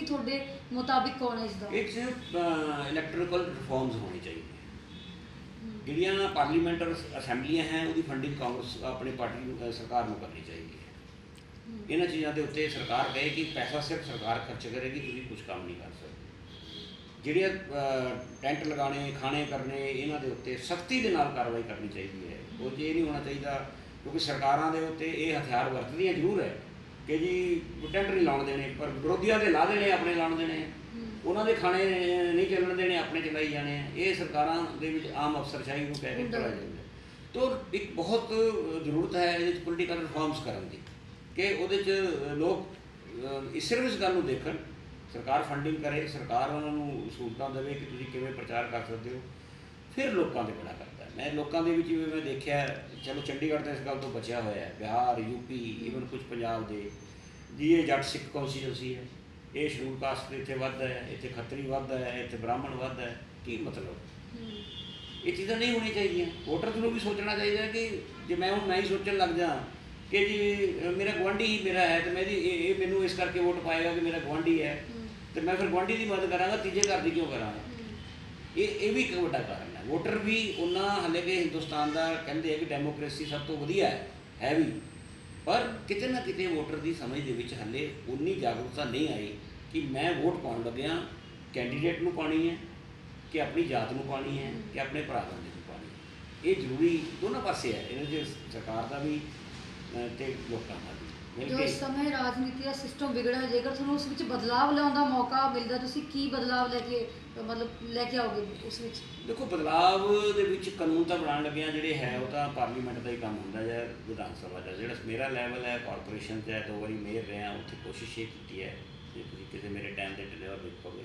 ਤੁਹਾਡੇ ਮੁਤਾਬਿਕ ਕੌਣ ਹੈ ਇਸ ਦਾ? ਇੱਕ ਸਿਰਫ ਇਲੈਕਟ੍ਰੀਕਲ ਰਿਫਾਰਮਸ ਹੋਣੀ ਚਾਹੀਦੀ ਹੈ। ਜਿਹੜੀਆਂ ਪਾਰਲੀਮੈਂਟਰ ਅਸੈਂਬਲੀਆਂ ਹੈ ਉਹਦੀ ਫੰਡਿੰਗ ਕਾਂਗਰਸ ਆਪਣੀ ਪਾਰਟੀ ਸਰਕਾਰ ਨੂੰ ਕਰਨੀ ਚਾਹੀਦੀ ਹੈ। ਇਹਨਾਂ ਚੀਜ਼ਾਂ ਦੇ ਉੱਤੇ ਸਰਕਾਰ ਕਹੇ ਕਿ ਪੈਸਾ ਸਿਰਫ ਸਰਕਾਰ ਖਰਚ ਕਰੇਗੀ, ਤੁਸੀਂ ਕੁਝ ਕੰਮ ਨਹੀਂ ਕਰ ਸਕਦੇ। ਜਿਹੜੀਆਂ ਟੈਂਟ ਲਗਾਉਣੇ, ਖਾਣੇ ਕਰਨੇ, ਇਹਨਾਂ ਦੇ ਉੱਤੇ ਸਖਤੀ ਦੇ ਨਾਲ ਕਾਰਵਾਈ ਕਰਨੀ ਚਾਹੀਦੀ ਹੈ। ਉਹ ਜੇ ਨਹੀਂ ਹੋਣਾ ਚਾਹੀਦਾ, ਕਿਉਂਕਿ ਸਰਕਾਰਾਂ ਦੇ ਉੱਤੇ ਇਹ ਹਥਿਆਰ ਵਰਤਦੀਆਂ ਜ਼ਰੂਰ ਹੈ ਕਿ ਜੀ ਟੈਂਟ ਨਹੀਂ ਲਾਉਣ ਦੇਣੇ, ਪਰ ਵਿਰੋਧੀਆਂ ਦੇ ਲਾ ਦੇਣੇ, ਆਪਣੇ ਲਾਉਣ ਦੇਣੇ, ਉਹਨਾਂ ਦੇ ਖਾਣੇ ਨਹੀਂ ਚੱਲਣ ਦੇਣੇ, ਆਪਣੇ ਚਲਾਈ ਜਾਣੇ ਆ। ਇਹ ਸਰਕਾਰਾਂ ਦੇ ਵਿੱਚ ਆਮ ਅਫਸਰਸ਼ਾਹੀ ਨੂੰ ਕਹਿ ਕੇ ਚਲਾਇਆ ਜਾਂਦਾ। ਤਾਂ ਇੱਕ ਬਹੁਤ ਜ਼ਰੂਰਤ ਹੈ ਇਹਦੇ 'ਚ ਪੋਲੀਟੀਕਲ ਰਿਫਾਰਮਸ ਕਰਨ ਦੀ ਕਿ ਉਹਦੇ 'ਚ ਲੋਕ ਸਿਰਫ ਇਸ ਗੱਲ ਨੂੰ ਦੇਖਣ, ਸਰਕਾਰ ਫੰਡਿੰਗ ਕਰੇ, ਸਰਕਾਰ ਉਹਨਾਂ ਨੂੰ ਸਹੂਲਤਾਂ ਦੇਵੇ ਕਿ ਤੁਸੀਂ ਕਿਵੇਂ ਪ੍ਰਚਾਰ ਕਰ ਸਕਦੇ ਹੋ, ਫਿਰ ਲੋਕਾਂ ਦੇ ਬੜਾ ਕਰਦਾ। ਮੈਂ ਲੋਕਾਂ ਦੇ ਵਿੱਚ ਵੀ ਮੈਂ ਦੇਖਿਆ, ਚਲੋ ਚੰਡੀਗੜ੍ਹ ਤਾਂ ਇਸ ਗੱਲ ਤੋਂ ਬਚਿਆ ਹੋਇਆ ਹੈ, ਬਿਹਾਰ, ਯੂਪੀ, ਈਵਨ ਕੁਝ ਪੰਜਾਬ ਦੇ ਜੀ, ਇਹ ਜੱਟ ਸਿੱਖ ਕੌਂਸਟੀਟਿਊਂਸੀ ਹੈ, ਇਹ ਸ਼ਡਿਊਲ ਕਾਸਟ ਇੱਥੇ ਵੱਧ ਹੈ, ਇੱਥੇ ਖੱਤਰੀ ਵੱਧ ਹੈ, ਇੱਥੇ ਬ੍ਰਾਹਮਣ ਵੱਧ ਹੈ। ਕੀ ਮਤਲਬ? ਇਹ ਚੀਜ਼ਾਂ ਨਹੀਂ ਹੋਣੀਆਂ ਚਾਹੀਦੀਆਂ। ਵੋਟਰਸ ਨੂੰ ਵੀ ਸੋਚਣਾ ਚਾਹੀਦਾ ਕਿ ਜੇ ਮੈਂ ਹੁਣ ਨਹੀਂ ਸੋਚਣ ਲੱਗ ਜਾ ਕਿ ਜੀ ਮੇਰਾ ਗੁਆਂਢੀ ਹੀ ਮੇਰਾ ਹੈ ਅਤੇ ਮੈਂ ਇਹ ਮੈਨੂੰ ਇਸ ਕਰਕੇ ਵੋਟ ਪਾਏਗਾ ਕਿ ਮੇਰਾ ਗੁਆਂਢੀ ਹੈ, ਅਤੇ ਮੈਂ ਫਿਰ ਗੁਆਂਢੀ ਦੀ ਮਦਦ ਕਰਾਂਗਾ, ਤੀਜੇ ਘਰ ਦੀ ਕਿਉਂ ਕਰਾਂਗਾ? ਇਹ ਵੀ ਇੱਕ ਵੱਡਾ ਕਾਰਨ ਹੈ। ਵੋਟਰ ਵੀ ਉਹਨਾਂ ਹਾਲੇ ਕਿ ਹਿੰਦੁਸਤਾਨ ਦਾ ਕਹਿੰਦੇ ਆ ਕਿ ਡੈਮੋਕ੍ਰੇਸੀ ਸਭ ਤੋਂ ਵਧੀਆ ਹੈ ਵੀ, ਪਰ ਕਿਤੇ ਨਾ ਕਿਤੇ ਵੋਟਰ ਦੀ ਸਮਝ ਦੇ ਵਿੱਚ ਹਾਲੇ ਉਨੀ ਜਾਗਰੂਕਤਾ ਨਹੀਂ ਆਈ ਕਿ ਮੈਂ ਵੋਟ ਪਾਉਣ ਲੱਗਿਆ ਕੈਂਡੀਡੇਟ ਨੂੰ ਪਾਉਣੀ ਹੈ ਕਿ ਆਪਣੀ ਜਾਤ ਨੂੰ ਪਾਉਣੀ ਹੈ ਕਿ ਆਪਣੇ ਭਰਾ ਬੰਦੇ ਨੂੰ ਪਾਉਣੀ ਹੈ। ਇਹ ਜ਼ਰੂਰੀ ਦੋਨੋਂ ਪਾਸੇ ਹੈ, ਇਹਦੇ 'ਚ ਸਰਕਾਰ ਦਾ ਵੀ ਅਤੇ ਲੋਕਾਂ ਦਾ ਵੀ। ਜੋ ਇਸ ਸਮੇਂ ਰਾਜਨੀਤੀ ਦਾ ਸਿਸਟਮ ਵਿਗੜਿਆ, ਜੇਕਰ ਤੁਹਾਨੂੰ ਉਸ ਵਿੱਚ ਬਦਲਾਵ ਲਿਆਉਣ ਦਾ ਮੌਕਾ ਮਿਲਦਾ, ਤੁਸੀਂ ਕੀ ਬਦਲਾਵ ਲੈ ਕੇ ਆਓਗੇ ਉਸ ਵਿੱਚ? ਦੇਖੋ, ਬਦਲਾਵ ਦੇ ਵਿੱਚ ਕਾਨੂੰਨ ਤਾਂ ਬਣਾਉਣ ਲੱਗਿਆ ਜਿਹੜੇ ਹੈ ਉਹ ਤਾਂ ਪਾਰਲੀਮੈਂਟ ਦਾ ਹੀ ਕੰਮ ਹੁੰਦਾ ਜਾਂ ਵਿਧਾਨ ਸਭਾ ਦਾ। ਜਿਹੜਾ ਮੇਰਾ ਲੈਵਲ ਹੈ ਕਾਰਪੋਰੇਸ਼ਨ 'ਚ ਹੈ, 2 ਵਾਰੀ ਮੇਅਰ ਰਿਹਾ, ਉੱਥੇ ਕੋਸ਼ਿਸ਼ ਇਹ ਕੀਤੀ ਹੈ ਜੇ ਤੁਸੀਂ ਕਿਸੇ ਮੇਰੇ ਟਾਈਮ ਦੇ ਡਿਲੀਵਰ ਦੇਖੋਗੇ,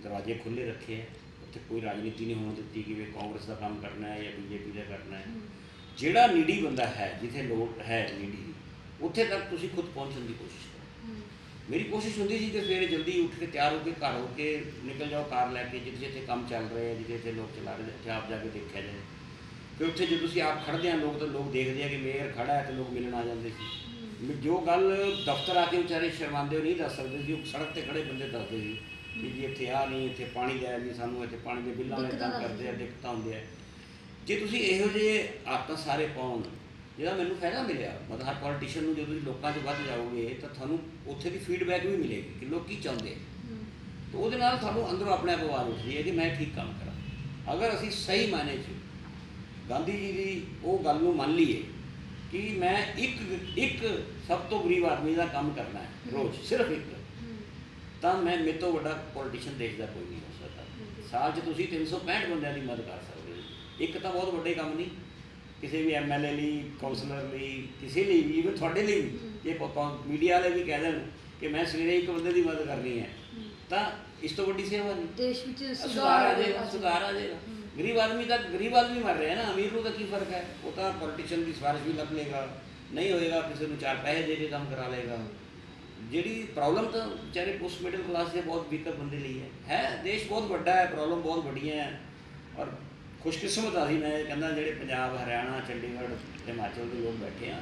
ਦਰਵਾਜ਼ੇ ਖੁੱਲ੍ਹੇ ਰੱਖੇ ਹੈ, ਉੱਥੇ ਕੋਈ ਰਾਜਨੀਤੀ ਨਹੀਂ ਹੋਣ ਦਿੱਤੀ ਕਿ ਵੀ ਕਾਂਗਰਸ ਦਾ ਕੰਮ ਕਰਨਾ ਹੈ ਜਾਂ ਬੀਜੇਪੀ ਦਾ ਕਰਨਾ ਹੈ। ਜਿਹੜਾ ਨੀਡੀ ਬੰਦਾ ਹੈ, ਜਿੱਥੇ ਲੋੜ ਹੈ ਨੀਡੀ ਦੀ, ਉੱਥੇ ਤੱਕ ਤੁਸੀਂ ਖੁਦ ਪਹੁੰਚਣ ਦੀ ਕੋਸ਼ਿਸ਼ ਕਰੋ। ਮੇਰੀ ਕੋਸ਼ਿਸ਼ ਹੁੰਦੀ ਸੀ ਕਿ ਸਵੇਰੇ ਜਲਦੀ ਉੱਠ ਕੇ ਤਿਆਰ ਹੋ ਕੇ ਘਰ ਹੋ ਕੇ ਨਿਕਲ ਜਾਓ ਕਾਰ ਲੈ ਕੇ, ਜਿੱਥੇ ਕੰਮ ਚੱਲ ਰਹੇ, ਜਿੱਥੇ ਲੋਕ ਚਲਾ ਰਹੇ, ਉੱਥੇ ਆਪ ਜਾ ਕੇ ਦੇਖਿਆ ਜਾਏ। ਫਿਰ ਉੱਥੇ ਜੇ ਤੁਸੀਂ ਆਪ ਖੜ੍ਹਦੇ ਆ ਲੋਕ ਤਾਂ ਲੋਕ ਦੇਖਦੇ ਆ ਕਿ ਮੇਅਰ ਖੜ੍ਹਾ ਹੈ, ਅਤੇ ਲੋਕ ਮਿਲਣ ਆ ਜਾਂਦੇ ਸੀ। ਜੋ ਗੱਲ ਦਫ਼ਤਰ ਆ ਕੇ ਵਿਚਾਰੇ ਸ਼ਰਮਾਉਂਦੇ ਹੋ ਨਹੀਂ ਦੱਸ ਸਕਦੇ ਸੀ, ਉਹ ਸੜਕ 'ਤੇ ਖੜ੍ਹੇ ਬੰਦੇ ਦੱਸਦੇ ਸੀ ਵੀ ਜੀ ਇੱਥੇ ਆਹ ਨਹੀਂ, ਇੱਥੇ ਪਾਣੀ ਦਾ ਨਹੀਂ, ਸਾਨੂੰ ਇੱਥੇ ਪਾਣੀ ਦੇ ਬਿੱਲਾਂ ਵਾਲੇ ਕੰਮ ਕਰਦੇ ਆ, ਦਿੱਕਤਾਂ ਹੁੰਦੀਆਂ। ਜੇ ਤੁਸੀਂ ਇਹੋ ਜਿਹੇ ਆਦਤਾਂ ਸਾਰੇ ਪਾਉਣ ਜਿਹਦਾ ਮੈਨੂੰ ਫਾਇਦਾ ਮਿਲਿਆ। ਮਤਲਬ ਹਰ ਪੋਲੀਟੀਸ਼ੀਅਨ ਨੂੰ ਜਦੋਂ ਤੁਸੀਂ ਲੋਕਾਂ 'ਚ ਵੱਧ ਜਾਓਗੇ ਤਾਂ ਤੁਹਾਨੂੰ ਉੱਥੇ ਦੀ ਫੀਡਬੈਕ ਵੀ ਮਿਲੇਗੀ ਕਿ ਲੋਕ ਕੀ ਚਾਹੁੰਦੇ। ਤਾਂ ਉਹਦੇ ਨਾਲ ਤੁਹਾਨੂੰ ਅੰਦਰੋਂ ਆਪਣੇ ਆਪ ਆਵਾਜ਼ ਉੱਠਦੀ ਹੈ ਕਿ ਮੈਂ ਠੀਕ ਕੰਮ ਕਰਾਂ। ਅਗਰ ਅਸੀਂ ਸਹੀ ਮਾਇਨੇ 'ਚ ਗਾਂਧੀ ਜੀ ਦੀ ਉਹ ਗੱਲ ਨੂੰ ਮੰਨ ਲਈਏ ਕਿ ਮੈਂ ਇੱਕ ਸਭ ਤੋਂ ਗਰੀਬ ਆਦਮੀ ਦਾ ਕੰਮ ਕਰਨਾ ਹੈ ਰੋਜ਼, ਸਿਰਫ ਇੱਕ, ਤਾਂ ਮੈਂ ਮੇਰੇ ਤੋਂ ਵੱਡਾ ਪੋਲੀਟੀਸ਼ੀਅਨ ਦੇਸ਼ ਦਾ ਕੋਈ ਨਹੀਂ ਹੋ ਸਕਦਾ। ਸਾਲ 'ਚ ਤੁਸੀਂ 365 ਬੰਦਿਆਂ ਦੀ ਮਦਦ ਕਰ ਸਕਦੇ ਹੋ। ਇੱਕ ਤਾਂ ਬਹੁਤ ਵੱਡੇ ਕੰਮ ਨਹੀਂ, ਕਿਸੇ ਵੀ MLA ਲਈ, ਕਾਉਂਸਲਰ ਲਈ, ਕਿਸੇ ਲਈ ਵੀ, ਈਵਨ ਤੁਹਾਡੇ ਲਈ ਵੀ, ਜੇ ਮੀਡੀਆ ਵਾਲੇ ਵੀ ਕਹਿ ਦੇਣ ਕਿ ਮੈਂ ਸਵੇਰੇ ਇੱਕ ਬੰਦੇ ਦੀ ਮਦਦ ਕਰਨੀ ਹੈ ਤਾਂ ਇਸ ਤੋਂ ਵੱਡੀ ਸੇਵਾ ਨਹੀਂ। ਦੇਸ਼ ਵਿੱਚ ਸੁਧਾਰ ਆ ਜਾਏਗਾ, ਸੁਧਾਰ ਆ ਜਾਏਗਾ। ਗਰੀਬ ਆਦਮੀ ਮਰ ਰਿਹਾ ਨਾ, ਅਮੀਰ ਨੂੰ ਤਾਂ ਕੀ ਫਰਕ ਹੈ? ਉਹ ਤਾਂ ਪੋਲੀਟੀਸ਼ੀਅਨ ਦੀ ਸਿਫਾਰਿਸ਼ ਵੀ ਲੱਭ ਲਏਗਾ, ਨਹੀਂ ਹੋਏਗਾ ਕਿਸੇ ਨੂੰ 4 ਪੈਸੇ ਦੇ ਕੇ ਕੰਮ ਕਰਾ ਲਏਗਾ। ਜਿਹੜੀ ਪ੍ਰੋਬਲਮ ਤਾਂ ਵਿਚਾਰੇ ਪੋਸਟ ਮਿਡਲ ਕਲਾਸ ਦੇ ਬਹੁਤ ਵੀਕਰ ਬੰਦੇ ਲਈ ਹੈ। ਦੇਸ਼ ਬਹੁਤ ਵੱਡਾ ਹੈ, ਪ੍ਰੋਬਲਮ ਬਹੁਤ ਵੱਡੀਆਂ ਹੈ। ਔਰ ਖੁਸ਼ਕਿਸਮਤ ਅਸੀਂ, ਮੈਂ ਕਹਿੰਦਾ ਜਿਹੜੇ ਪੰਜਾਬ, ਹਰਿਆਣਾ, ਚੰਡੀਗੜ੍ਹ, ਹਿਮਾਚਲ ਦੇ ਲੋਕ ਬੈਠੇ ਆ,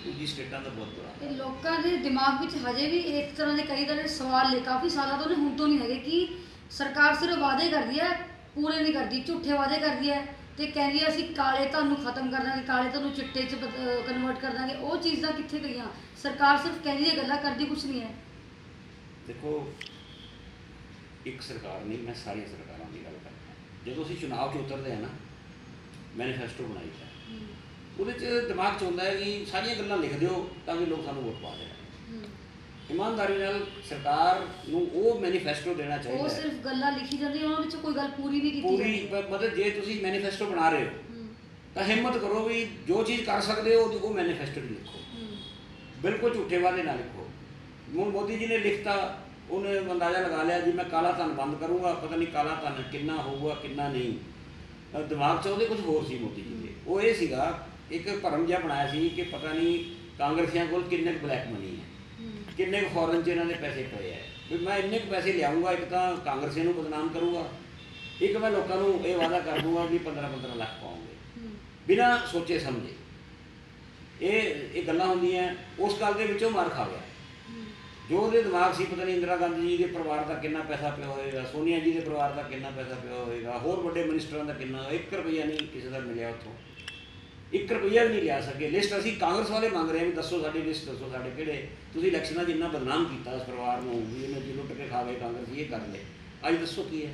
ਦੂਜੀ ਸਟੇਟਾਂ ਦਾ ਬਹੁਤ ਬੁਰਾ। ਇਹ ਲੋਕਾਂ ਦੇ ਦਿਮਾਗ ਵਿੱਚ ਹਜੇ ਵੀ ਇਸ ਤਰ੍ਹਾਂ ਦੇ ਕਈ ਤਰ੍ਹਾਂ ਦੇ ਸਵਾਲ ਨੇ, ਕਾਫੀ ਸਾਲਾਂ ਤੋਂ ਨੇ, ਹੁਣ ਤੋਂ ਨਹੀਂ ਹੈਗੇ, ਕਿ ਸਰਕਾਰ ਸਿਰਫ ਵਾਅਦੇ ਕਰਦੀ ਹੈ, ਪੂਰੇ ਨਹੀਂ ਕਰਦੀ, ਝੂਠੇ ਵਾਅਦੇ ਕਰਦੀ ਹੈ ਤੇ ਕਹਿੰਦੀ ਹੈ ਅਸੀਂ ਕਾਲੇ ਧਨ ਨੂੰ ਖਤਮ ਕਰ ਦਾਂਗੇ, ਕਾਲੇ ਧਨ ਨੂੰ ਚਿੱਟੇ 'ਚ ਕਨਵਰਟ ਕਰ ਦਾਂਗੇ। ਉਹ ਚੀਜ਼ਾਂ ਕਿੱਥੇ ਗਈਆਂ? ਸਰਕਾਰ ਸਿਰਫ ਕਹਿੰਦੀ ਹੈ ਗੱਲਾਂ, ਕਰਦੀ ਕੁਛ ਨਹੀਂ ਹੈ। ਦੇਖੋ, ਇੱਕ ਸਰਕਾਰ ਨਹੀਂ, ਮੈਂ ਸਾਰੀਆਂ ਸਰਕਾਰਾਂ ਦੀ ਗੱਲ ਕਰਦਾ। ਜਦੋਂ ਅਸੀਂ ਚੁਣਾਵ 'ਚ ਉਤਰਦੇ ਹਾਂ ਨਾ, ਮੈਨੀਫੈਸਟੋ ਬਣਾਈ ਹੈ, ਉਹਦੇ 'ਚ ਦਿਮਾਗ 'ਚ ਹੁੰਦਾ ਹੈ ਕਿ ਸਾਰੀਆਂ ਗੱਲਾਂ ਲਿਖ ਦਿਓ ਤਾਂ ਕਿ ਲੋਕ ਸਾਨੂੰ ਵੋਟ ਪਾ ਦੇਣ। ਇਮਾਨਦਾਰੀ ਨਾਲ ਸਰਕਾਰ ਨੂੰ ਉਹ ਮੈਨੀਫੈਸਟੋ ਦੇਣਾ ਚਾਹੀਦਾ। ਉਹ ਸਿਰਫ ਗੱਲਾਂ ਲਿਖੀ ਜਾਂਦੀਆਂ, ਉਹਨਾਂ ਵਿੱਚ ਕੋਈ ਗੱਲ ਪੂਰੀ ਨਹੀਂ ਕੀਤੀ ਜਾਂਦੀ। ਮਤਲਬ ਜੇ ਤੁਸੀਂ ਮੈਨੀਫੈਸਟੋ ਬਣਾ ਰਹੇ ਹੋ ਤਾਂ ਹਿੰਮਤ ਕਰੋ ਵੀ ਜੋ ਚੀਜ਼ ਕਰ ਸਕਦੇ ਹੋ ਉਹ ਮੈਨੀਫੈਸਟੋ 'ਚ ਲਿਖੋ, ਬਿਲਕੁਲ ਝੂਠੇ ਵਾਅਦੇ ਨਾ ਲਿਖੋ। ਹੁਣ ਮੋਦੀ ਜੀ ਨੇ ਲਿਖਤਾ, ਉਹਨੇ ਅੰਦਾਜ਼ਾ ਲਗਾ ਲਿਆ ਜੀ ਮੈਂ ਕਾਲਾ ਧਨ ਬੰਦ ਕਰੂੰਗਾ, ਪਤਾ ਨਹੀਂ ਕਾਲਾ ਧਨ ਕਿੰਨਾ ਹੋਊਗਾ ਕਿੰਨਾ ਨਹੀਂ। ਦਿਮਾਗ 'ਚ ਉਹਦੇ ਕੁਝ ਹੋਰ ਸੀ ਮੋਦੀ ਜੀ ਦੇ। ਉਹ ਇਹ ਸੀਗਾ, ਇੱਕ ਭਰਮ ਜਿਹਾ ਬਣਾਇਆ ਸੀ ਕਿ ਪਤਾ ਨਹੀਂ ਕਾਂਗਰਸੀਆਂ ਕੋਲ ਕਿੰਨੇ ਕੁ ਬਲੈਕ ਮਨੀ ਹੈ, ਕਿੰਨੇ ਕੁ ਫੋਰਨ 'ਚ ਇਹਨਾਂ ਦੇ ਪੈਸੇ ਪਏ ਹੈ, ਵੀ ਮੈਂ ਇੰਨੇ ਕੁ ਪੈਸੇ ਲਿਆਊਂਗਾ। ਇੱਕ ਤਾਂ ਕਾਂਗਰਸੀਆਂ ਨੂੰ ਬਦਨਾਮ ਕਰੂੰਗਾ, ਇੱਕ ਮੈਂ ਲੋਕਾਂ ਨੂੰ ਇਹ ਵਾਅਦਾ ਕਰ ਦੂੰਗਾ ਵੀ 15-15 ਲੱਖ ਪਾਉਂਗੇ, ਬਿਨਾਂ ਸੋਚੇ ਸਮਝੇ। ਇਹ ਗੱਲਾਂ ਹੁੰਦੀਆਂ। ਉਸ ਗੱਲ ਦੇ ਵਿੱਚੋਂ ਮਾਰ ਖਾ ਗਿਆ। ਜੋ ਉਹਦੇ ਦਿਮਾਗ ਸੀ, ਪਤਾ ਨਹੀਂ ਇੰਦਰਾ ਗਾਂਧੀ ਜੀ ਦੇ ਪਰਿਵਾਰ ਦਾ ਕਿੰਨਾ ਪੈਸਾ ਪਿਆ ਹੋਏਗਾ, ਸੋਨੀਆ ਜੀ ਦੇ ਪਰਿਵਾਰ ਦਾ ਕਿੰਨਾ ਪੈਸਾ ਪਿਆ ਹੋਏਗਾ, ਹੋਰ ਵੱਡੇ ਮਿਨਿਸਟਰਾਂ ਦਾ ਕਿੰਨਾ। 1 ਰੁਪਈਆ ਨਹੀਂ ਕਿਸੇ ਦਾ ਮਿਲਿਆ ਉੱਥੋਂ, 1 ਰੁਪਈਆ ਵੀ ਨਹੀਂ ਲਿਆ ਸਕੇ। ਲਿਸਟ ਅਸੀਂ ਕਾਂਗਰਸ ਵਾਲੇ ਮੰਗ ਰਹੇ ਹਾਂ ਵੀ ਦੱਸੋ ਸਾਡੀ ਲਿਸਟ ਦੱਸੋ, ਸਾਡੇ ਕਿਹੜੇ ਤੁਸੀਂ ਇਲੈਕਸ਼ਨਾਂ 'ਚ ਇੰਨਾ ਬਦਨਾਮ ਕੀਤਾ ਉਸ ਪਰਿਵਾਰ ਨੂੰ ਵੀ ਇਹਨੇ ਜੀ ਲੁੱਟ ਕੇ ਖਾ ਗਏ ਕਾਂਗਰਸੀ, ਇਹ ਕਰ ਲਏ, ਅੱਜ ਦੱਸੋ ਕੀ ਹੈ।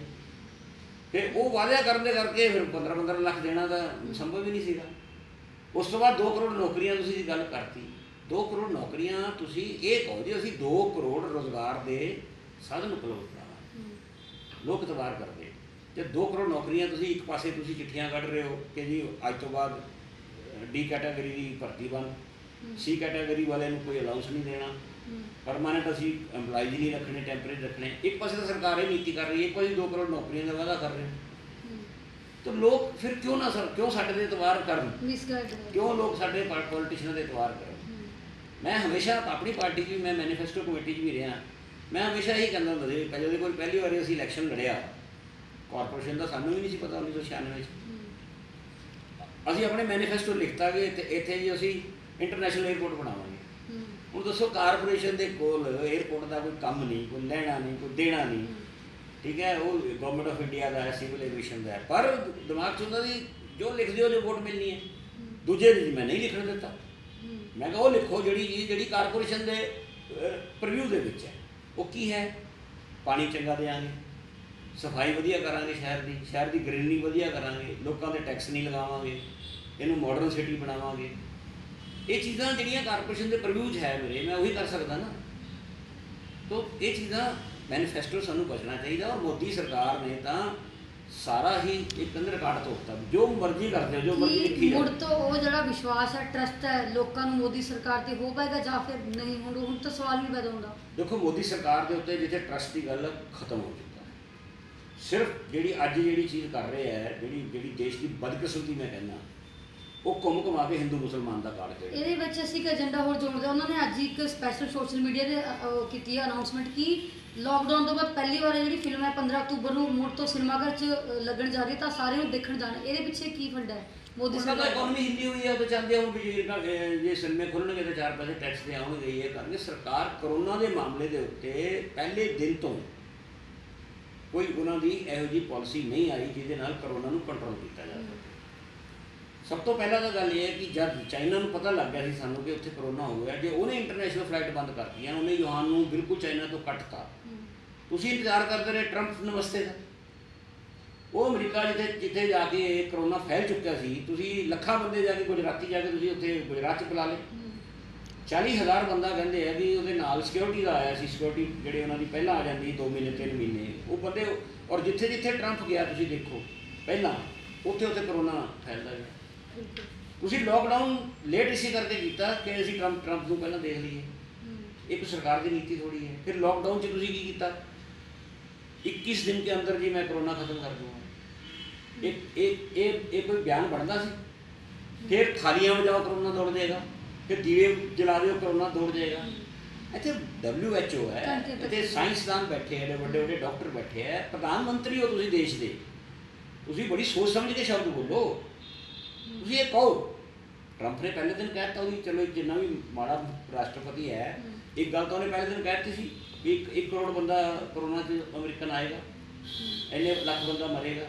ਫਿਰ ਉਹ ਵਾਅਦਾ ਕਰਨ ਦੇ ਕਰਕੇ ਫਿਰ 15-15 ਲੱਖ ਦੇਣਾ ਤਾਂ ਸੰਭਵ ਹੀ ਨਹੀਂ ਸੀਗਾ। ਉਸ ਤੋਂ ਬਾਅਦ 2 ਕਰੋੜ ਨੌਕਰੀਆਂ ਤੁਸੀਂ ਗੱਲ ਕਰਤੀ। 2 ਕਰੋੜ ਨੌਕਰੀਆਂ ਤੁਸੀਂ ਇਹ ਕਹੋ ਜੀ ਅਸੀਂ 2 ਕਰੋੜ ਰੁਜ਼ਗਾਰ ਦੇ ਸਾਧਨ ਉਪਲਬਧ ਕਰਾਵਾਂਗੇ, ਲੋਕ ਇਤਬਾਰ ਕਰਦੇ। ਜੇ 2 ਕਰੋੜ ਨੌਕਰੀਆਂ ਤੁਸੀਂ ਇੱਕ ਪਾਸੇ ਤੁਸੀਂ ਚਿੱਠੀਆਂ ਕੱਢ ਰਹੇ ਹੋ ਕਿ ਜੀ ਅੱਜ ਤੋਂ ਬਾਅਦ D ਕੈਟਾਗਰੀ ਦੀ ਭਰਤੀ ਬੰਦ, C ਕੈਟਾਗਰੀ ਵਾਲਿਆਂ ਨੂੰ ਕੋਈ ਅਲਾਊਂਸ ਨਹੀਂ ਦੇਣਾ, ਪਰਮਾਨੈਂਟ ਅਸੀਂ ਐਮਪਲਾਈਜ਼ ਨਹੀਂ ਰੱਖਣੇ, ਟੈਂਪਰੇਰੀ ਰੱਖਣੇ। ਇੱਕ ਪਾਸੇ ਤਾਂ ਸਰਕਾਰ ਇਹ ਨੀਤੀ ਕਰ ਰਹੀ ਹੈ, ਇੱਕ ਪਾਸੇ 2 ਕਰੋੜ ਨੌਕਰੀਆਂ ਦਾ ਵਾਅਦਾ ਕਰ ਰਹੇ ਤਾਂ ਲੋਕ ਫਿਰ ਕਿਉਂ ਸਾਡੇ 'ਤੇ ਇਤਬਾਰ ਕਰਨ? ਕਿਉਂ ਲੋਕ ਸਾਡੇ ਪੋਲੀਟੀਸ਼ੀਅਨਾਂ 'ਤੇ ਇਤਬਾਰ ਕਰਨ? ਮੈਂ ਹਮੇਸ਼ਾ ਆਪਣੀ ਪਾਰਟੀ 'ਚ ਵੀ, ਮੈਂ ਮੈਨੀਫੈਸਟੋ ਕਮੇਟੀ 'ਚ ਵੀ ਰਿਹਾ, ਮੈਂ ਹਮੇਸ਼ਾ ਇਹੀ ਕਹਿੰਦਾ ਹੁੰਦਾ ਸੀ। ਜਦੋਂ ਕੋਲ ਪਹਿਲੀ ਵਾਰੀ ਅਸੀਂ ਇਲੈਕਸ਼ਨ ਲੜਿਆ ਕਾਰਪੋਰੇਸ਼ਨ ਦਾ, ਸਾਨੂੰ ਵੀ ਨਹੀਂ ਸੀ ਪਤਾ 1996 'ਚ, ਅਸੀਂ ਆਪਣੇ ਮੈਨੀਫੈਸਟੋ ਲਿਖਤਾ ਕਿ ਇੱਥੇ ਜੀ ਅਸੀਂ ਇੰਟਰਨੈਸ਼ਨਲ ਏਅਰਪੋਰਟ ਬਣਾਵਾਂਗੇ। ਹੁਣ ਦੱਸੋ, ਕਾਰਪੋਰੇਸ਼ਨ ਦੇ ਕੋਲ ਏਅਰਪੋਰਟ ਦਾ ਕੋਈ ਕੰਮ ਨਹੀਂ, ਕੋਈ ਲੈਣਾ ਨਹੀਂ, ਕੋਈ ਦੇਣਾ ਨਹੀਂ, ਠੀਕ ਹੈ, ਉਹ ਗਵਰਨਮੈਂਟ ਆਫ ਇੰਡੀਆ ਦਾ ਹੈ, ਸਿਵਲ ਐਵੀਏਸ਼ਨ ਦਾ ਹੈ, ਪਰ ਦਿਮਾਗ 'ਚ ਹੁੰਦਾ ਸੀ ਜੋ ਲਿਖ ਦਿਓ ਜੋ ਵੋਟ ਮਿਲਣੀ ਹੈ। ਦੂਜੇ ਨੇ ਮੈਂ ਨਹੀਂ ਲਿਖਣ ਦਿੱਤਾ, ਮੈਂ ਕਿਹਾ ਉਹ ਲਿਖੋ ਜਿਹੜੀ ਕਾਰਪੋਰੇਸ਼ਨ ਦੇ ਪ੍ਰੀਵਿਊ ਦੇ ਵਿੱਚ ਹੈ। ਉਹ ਕੀ ਹੈ? ਪਾਣੀ ਚੰਗਾ ਦੇਵਾਂਗੇ, ਸਫਾਈ ਵਧੀਆ ਕਰਾਂਗੇ, ਸ਼ਹਿਰ ਦੀ ਗ੍ਰੀਨਰੀ ਵਧੀਆ ਕਰਾਂਗੇ, ਲੋਕਾਂ ਦੇ ਟੈਕਸ ਨਹੀਂ ਲਗਾਵਾਂਗੇ, ਇਹਨੂੰ ਮਾਡਰਨ ਸਿਟੀ ਬਣਾਵਾਂਗੇ। ਇਹ ਚੀਜ਼ਾਂ ਜਿਹੜੀਆਂ ਕਾਰਪੋਰੇਸ਼ਨ ਦੇ ਪ੍ਰੀਵਿਊ 'ਚ ਹੈ ਮੇਰੇ, ਮੈਂ ਉਹੀ ਕਰ ਸਕਦਾ ਨਾ। ਤਾਂ ਇਹ ਚੀਜ਼ਾਂ ਮੈਨੀਫੈਸਟੋ ਸਾਨੂੰ ਬਚਣਾ ਚਾਹੀਦਾ। ਔਰ ਮੋਦੀ ਸਰਕਾਰ ਨੇ ਤਾਂ ਸਾਰਾ ਹੀ ਇੱਕ ਅੰਦਰ ਕੱਢ ਤੋੜਤਾ, ਜੋ ਮਰਜ਼ੀ ਕਰਦੇ ਜੋ ਮਰਜ਼ੀ ਲਿਖੀ ਜਾਓ। ਮੁੜ ਤੋਂ ਉਹ ਜਿਹੜਾ ਵਿਸ਼ਵਾਸ ਹੈ, ਟਰਸਟ ਹੈ ਲੋਕਾਂ ਨੂੰ ਮੋਦੀ ਸਰਕਾਰ ਤੇ ਹੋ ਪਾਏਗਾ ਜਾਂ ਫਿਰ ਨਹੀਂ? ਹੁਣ ਤਾਂ ਸਵਾਲ ਨਹੀਂ ਪੈਦਾ ਹੁੰਦਾ। ਦੇਖੋ, ਮੋਦੀ ਸਰਕਾਰ ਦੇ ਉੱਤੇ ਜਿੱਥੇ ਟਰਸਟ ਦੀ ਗੱਲ ਖਤਮ ਹੋ ਚੁੱਕਾ ਹੈ। ਸਿਰਫ ਜਿਹੜੀ ਚੀਜ਼ ਕਰ ਰਹੇ ਹੈ, ਜਿਹੜੀ ਦੇਸ਼ ਦੀ ਬਦਕਿਸਮਤੀ ਮੈਂ ਕਹਿੰਦਾ, ਉਹ ਘੁੰਮਾ ਕੇ ਹਿੰਦੂ ਮੁਸਲਮਾਨ ਦਾ ਕਾਰਡ ਖੇਡ। ਇਹਦੇ ਵਿੱਚ ਅਸੀਂ ਇੱਕ ਏਜੰਡਾ ਹੋਰ ਜੋੜਦੇ। ਉਹਨਾਂ ਨੇ ਅੱਜ ਇੱਕ ਸਪੈਸ਼ਲ ਸੋਸ਼ਲ ਮੀਡੀਆ 'ਤੇ ਕੀਤੀ ਹੈ ਅਨਾਉਂਸਮੈਂਟ ਕਿ ਲਾਕਡਾਊਨ ਤੋਂ ਬਾਅਦ ਪਹਿਲੀ ਵਾਰ ਜਿਹੜੀ ਫਿਲਮ ਹੈ 15 ਅਕਤੂਬਰ ਨੂੰ ਮੁੜ ਤੋਂ ਸਿਨੇਮਾ ਘਰ 'ਚ ਲੱਗਣ ਜਾ ਰਹੀ, ਤਾਂ ਸਾਰੇ ਨੂੰ ਦੇਖਣ ਜਾਣਾ। ਇਹਦੇ ਪਿੱਛੇ ਕੀ ਫੰਡ ਹੈ? ਮੋਦੀ ਸਰਕਾਰ ਦਾ ਇਕਨੋਮੀ ਹਿੱਲੀ ਹੋਈ ਹੈ, ਉਹ ਤਾਂ ਚਾਹੁੰਦੇ ਹੁਣ ਵੀ ਜੇ ਸਿਨੇਮੇ ਖੁੱਲ੍ਹਣਗੇ ਤਾਂ 4 ਪੈਸੇ ਟੈਕਸ ਦੇ ਆਉਣਗੇ, ਇਹ ਕਰਨਗੇ। ਸਰਕਾਰ ਕਰੋਨਾ ਦੇ ਮਾਮਲੇ ਦੇ ਉੱਤੇ ਪਹਿਲੇ ਦਿਨ ਤੋਂ ਕੋਈ ਉਹਨਾਂ ਦੀ ਇਹੋ ਜਿਹੀ ਪਾਲਿਸੀ ਨਹੀਂ ਆਈ ਜਿਹਦੇ ਨਾਲ ਕਰੋਨਾ ਨੂੰ ਕੰਟਰੋਲ ਕੀਤਾ ਜਾ ਸਕੇ। ਸਭ ਤੋਂ ਪਹਿਲਾਂ ਤਾਂ ਗੱਲ ਇਹ ਹੈ ਕਿ ਜਦ ਚਾਈਨਾ ਨੂੰ ਪਤਾ ਲੱਗ ਗਿਆ ਸੀ ਸਾਨੂੰ ਕਿ ਉੱਥੇ ਕਰੋਨਾ ਹੋ ਗਿਆ, ਜੇ ਉਹਨੇ ਇੰਟਰਨੈਸ਼ਨਲ ਫਲਾਈਟ ਬੰਦ ਕਰਤੀਆਂ, ਉਹਨੇ ਯੂਹਾਨ ਨੂੰ ਬਿਲਕੁਲ ਚਾਈਨਾ ਤੋਂ ਕੱਟਤਾ, ਤੁਸੀਂ ਇੰਤਜ਼ਾਰ ਕਰਦੇ ਰਹੇ ਟਰੰਪ ਨਮਸਤੇ ਦਾ। ਉਹ ਅਮਰੀਕਾ ਜਿੱਥੇ ਜਾ ਕੇ ਕਰੋਨਾ ਫੈਲ ਚੁੱਕਿਆ ਸੀ, ਤੁਸੀਂ ਲੱਖਾਂ ਬੰਦੇ ਜਾ ਕੇ ਗੁਜਰਾਤੀ ਜਾ ਕੇ ਤੁਸੀਂ ਉੱਥੇ ਗੁਜਰਾਤ 'ਚ ਬੁਲਾ ਲਏ। 40,000 ਬੰਦਾ ਕਹਿੰਦੇ ਆ ਵੀ ਉਹਦੇ ਨਾਲ ਸਿਕਿਉਰਿਟੀ ਦਾ ਆਇਆ ਸੀ, ਸਿਕਿਉਰਿਟੀ ਜਿਹੜੇ ਉਹਨਾਂ ਦੀ ਪਹਿਲਾਂ ਆ ਜਾਂਦੀ 2 ਮਹੀਨੇ 3 ਮਹੀਨੇ ਉਹ ਬੰਦੇ। ਔਰ ਜਿੱਥੇ ਜਿੱਥੇ ਟਰੰਪ ਗਿਆ ਤੁਸੀਂ ਦੇਖੋ ਪਹਿਲਾਂ ਉੱਥੇ ਉੱਥੇ ਕਰੋਨਾ ਫੈਲਦਾ ਗਿਆ। ਤੁਸੀਂ ਲੋਕਡਾਊਨ ਲੇਟ ਇਸੇ ਕਰਕੇ ਕੀਤਾ ਕਿ ਅਸੀਂ ਟਰੰਪ ਨੂੰ ਪਹਿਲਾਂ ਦੇਖ ਲਈਏ, ਇੱਕ ਸਰਕਾਰ ਦੀ ਨੀਤੀ ਥੋੜੀ ਹੈ। ਫਿਰ ਲੋਕਡਾਊਨ 'ਚ ਤੁਸੀਂ ਕੀ ਕੀਤਾ, 21 दिन के अंदर जी मैं कोरोना खत्म कर दूँगा, एक कोई बयान बढ़ता सी। फिर थालियां बजाओ कोरोना दौड़ जाएगा, फिर दीवे जला दो कोरोना दौड़ जाएगा। इतने WHO है, इतने साइंसदान बैठे हैं, बड़े बड़े डॉक्टर बैठे हैं, प्रधानमंत्री हो तुसी देश दे, तुसी बड़ी सोच समझ के शब्द बोलो। तुसी ये कहो ट्रंप ने पहले दिन कहता कि चलो जिन्ना भी माड़ा राष्ट्रपति है, एक गल तो उन्हें पहले दिन कहती सी भी 1 करोड़ बंदा कोरोना च अमरीकन आएगा, इन्ने लाख बंदा मरेगा।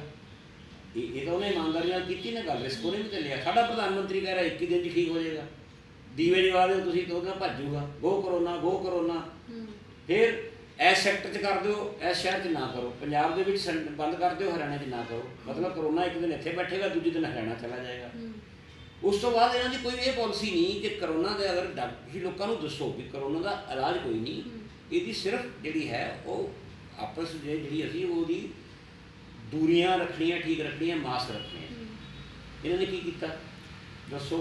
ये तो उन्हें ईमानदारी की ना गल, रिस्क उन्हें भी तो लिया। साडा प्रधानमंत्री कह रहा 21 दिन ठीक हो जाएगा, दीवे जला दो तुसीं तो उहदा भज्जूगा, गो करोना। फिर इस सैक्टर च कर दो, इस शहर च ना करो, पंजाब दे विच बंद कर दो, हरियाणा च ना करो। मतलब करोना एक दिन इत्थे बैठेगा, दूजे दिन हरियाणा चला जाएगा। उस तो बाद इन्हां दी कोई ये पॉलिसी नहीं कि करोना दे अगर तुसीं लोकां नूं दसो भी करोना दा इलाज कोई नहीं, ਇਹਦੀ ਸਿਰਫ ਜਿਹੜੀ ਹੈ ਉਹ ਆਪਸ ਜਿਹੜੀ ਅਸੀਂ ਉਹਦੀ ਦੂਰੀਆਂ ਰੱਖਣੀਆਂ, ਠੀਕ ਰੱਖਣੀਆਂ, ਮਾਸਕ ਰੱਖਣੇ। ਇਹਨਾਂ ਨੇ ਕੀ ਕੀਤਾ ਦੱਸੋ,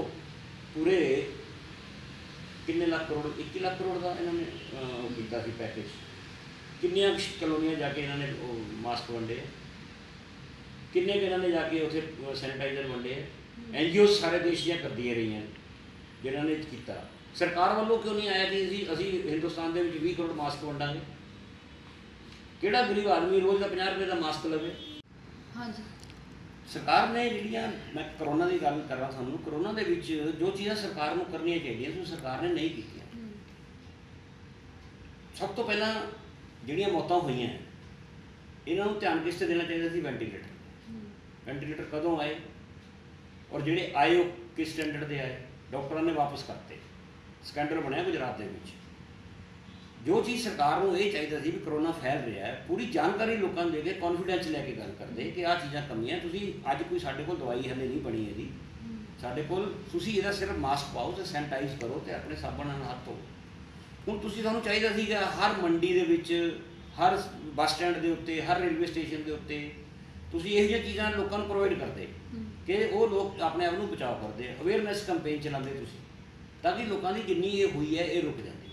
ਪੂਰੇ ਕਿੰਨੇ ਲੱਖ ਕਰੋੜ, 21 ਲੱਖ ਕਰੋੜ ਦਾ ਇਹਨਾਂ ਨੇ ਉਹ ਕੀਤਾ ਸੀ ਪੈਕੇਜ। ਕਿੰਨੀਆਂ ਕਲੋਨੀਆਂ ਜਾ ਕੇ ਇਹਨਾਂ ਨੇ ਉਹ ਮਾਸਕ ਵੰਡੇ, ਕਿੰਨੇ ਕੁ ਇਹਨਾਂ ਨੇ ਜਾ ਕੇ ਉੱਥੇ ਸੈਨੀਟਾਈਜ਼ਰ ਵੰਡੇ। NGO ਸਾਰੇ ਦੇਸ਼ ਦੀਆਂ ਕਰਦੀਆਂ ਰਹੀਆਂ ਜਿਹਨਾਂ ਨੇ ਕੀਤਾ। ਸਰਕਾਰ ਵੱਲੋਂ ਕਿਉਂ ਨਹੀਂ ਆਇਆ ਕਿ ਅਸੀਂ ਹਿੰਦੁਸਤਾਨ ਦੇ ਵਿੱਚ 20 ਕਰੋੜ ਮਾਸਕ ਵੰਡਾਂਗੇ? ਕਿਹੜਾ ਗਰੀਬ ਆਦਮੀ ਰੋਜ਼ ਦਾ 50 ਰੁਪਏ ਦਾ ਮਾਸਕ ਲਵੇ? ਹਾਂਜੀ, ਸਰਕਾਰ ਨੇ ਜਿਹੜੀਆਂ, ਮੈਂ ਕਰੋਨਾ ਦੀ ਗੱਲ ਕਰ ਰਿਹਾ ਤੁਹਾਨੂੰ, ਕਰੋਨਾ ਦੇ ਵਿੱਚ ਜੋ ਚੀਜ਼ਾਂ ਸਰਕਾਰ ਨੂੰ ਕਰਨੀਆਂ ਚਾਹੀਦੀਆਂ ਸੀ ਸਰਕਾਰ ਨੇ ਨਹੀਂ ਕੀਤੀਆਂ। ਸਭ ਤੋਂ ਪਹਿਲਾਂ ਜਿਹੜੀਆਂ ਮੌਤਾਂ ਹੋਈਆਂ ਇਹਨਾਂ ਨੂੰ ਧਿਆਨ ਕਿਸ 'ਤੇ ਦੇਣਾ ਚਾਹੀਦਾ ਸੀ? ਵੈਂਟੀਲੇਟਰ ਕਦੋਂ ਆਏ ਔਰ ਜਿਹੜੇ ਆਏ ਉਹ ਕਿਸ ਸਟੈਂਡਰਡ ਦੇ ਆਏ? ਡਾਕਟਰਾਂ ਨੇ ਵਾਪਸ ਕਰਤੇ, ਸਕੈਂਡਲ ਬਣਿਆ ਗੁਜਰਾਤ ਦੇ ਵਿੱਚ। ਜੋ ਚੀਜ਼ ਸਰਕਾਰ ਨੂੰ ਇਹ ਚਾਹੀਦਾ ਸੀ ਵੀ ਕਰੋਨਾ ਫੈਲ ਰਿਹਾ ਹੈ, ਪੂਰੀ ਜਾਣਕਾਰੀ ਲੋਕਾਂ ਨੂੰ ਦੇ ਕੇ ਕੌਨਫੀਡੈਂਸ ਲੈ ਕੇ ਗੱਲ ਕਰਦੇ ਕਿ ਆਹ ਚੀਜ਼ਾਂ ਕਮੀਆਂ। ਤੁਸੀਂ ਅੱਜ ਕੋਈ ਸਾਡੇ ਕੋਲ ਦਵਾਈ ਹਲੇ ਨਹੀਂ ਬਣੀ ਇਹਦੀ, ਸਾਡੇ ਕੋਲ ਤੁਸੀਂ ਇਹਦਾ ਸਿਰਫ ਮਾਸਕ ਪਾਓ ਅਤੇ ਸੈਨੀਟਾਈਜ਼ ਕਰੋ ਅਤੇ ਆਪਣੇ ਸਾਬਣ ਨਾਲ ਹੱਥ ਧੋਵੋ। ਹੁਣ ਤੁਸੀਂ ਸਾਨੂੰ ਚਾਹੀਦਾ ਸੀ ਕਿ ਹਰ ਮੰਡੀ ਦੇ ਵਿੱਚ, ਹਰ ਬੱਸ ਸਟੈਂਡ ਦੇ ਉੱਤੇ, ਹਰ ਰੇਲਵੇ ਸਟੇਸ਼ਨ ਦੇ ਉੱਤੇ ਤੁਸੀਂ ਇਹੋ ਜਿਹੀਆਂ ਚੀਜ਼ਾਂ ਲੋਕਾਂ ਨੂੰ ਪ੍ਰੋਵਾਈਡ ਕਰਦੇ ਕਿ ਉਹ ਲੋਕ ਆਪਣੇ ਆਪ ਨੂੰ ਬਚਾਅ ਕਰਦੇ, ਅਵੇਅਰਨੈਸ ਕੰਪੇਨ ਚਲਾਉਂਦੇ ਤੁਸੀਂ, ਤਾਂ ਕਿ ਲੋਕਾਂ ਦੀ ਜਿੰਨੀ ਇਹ ਹੋਈ ਹੈ ਇਹ ਰੁਕ ਜਾਂਦੀ।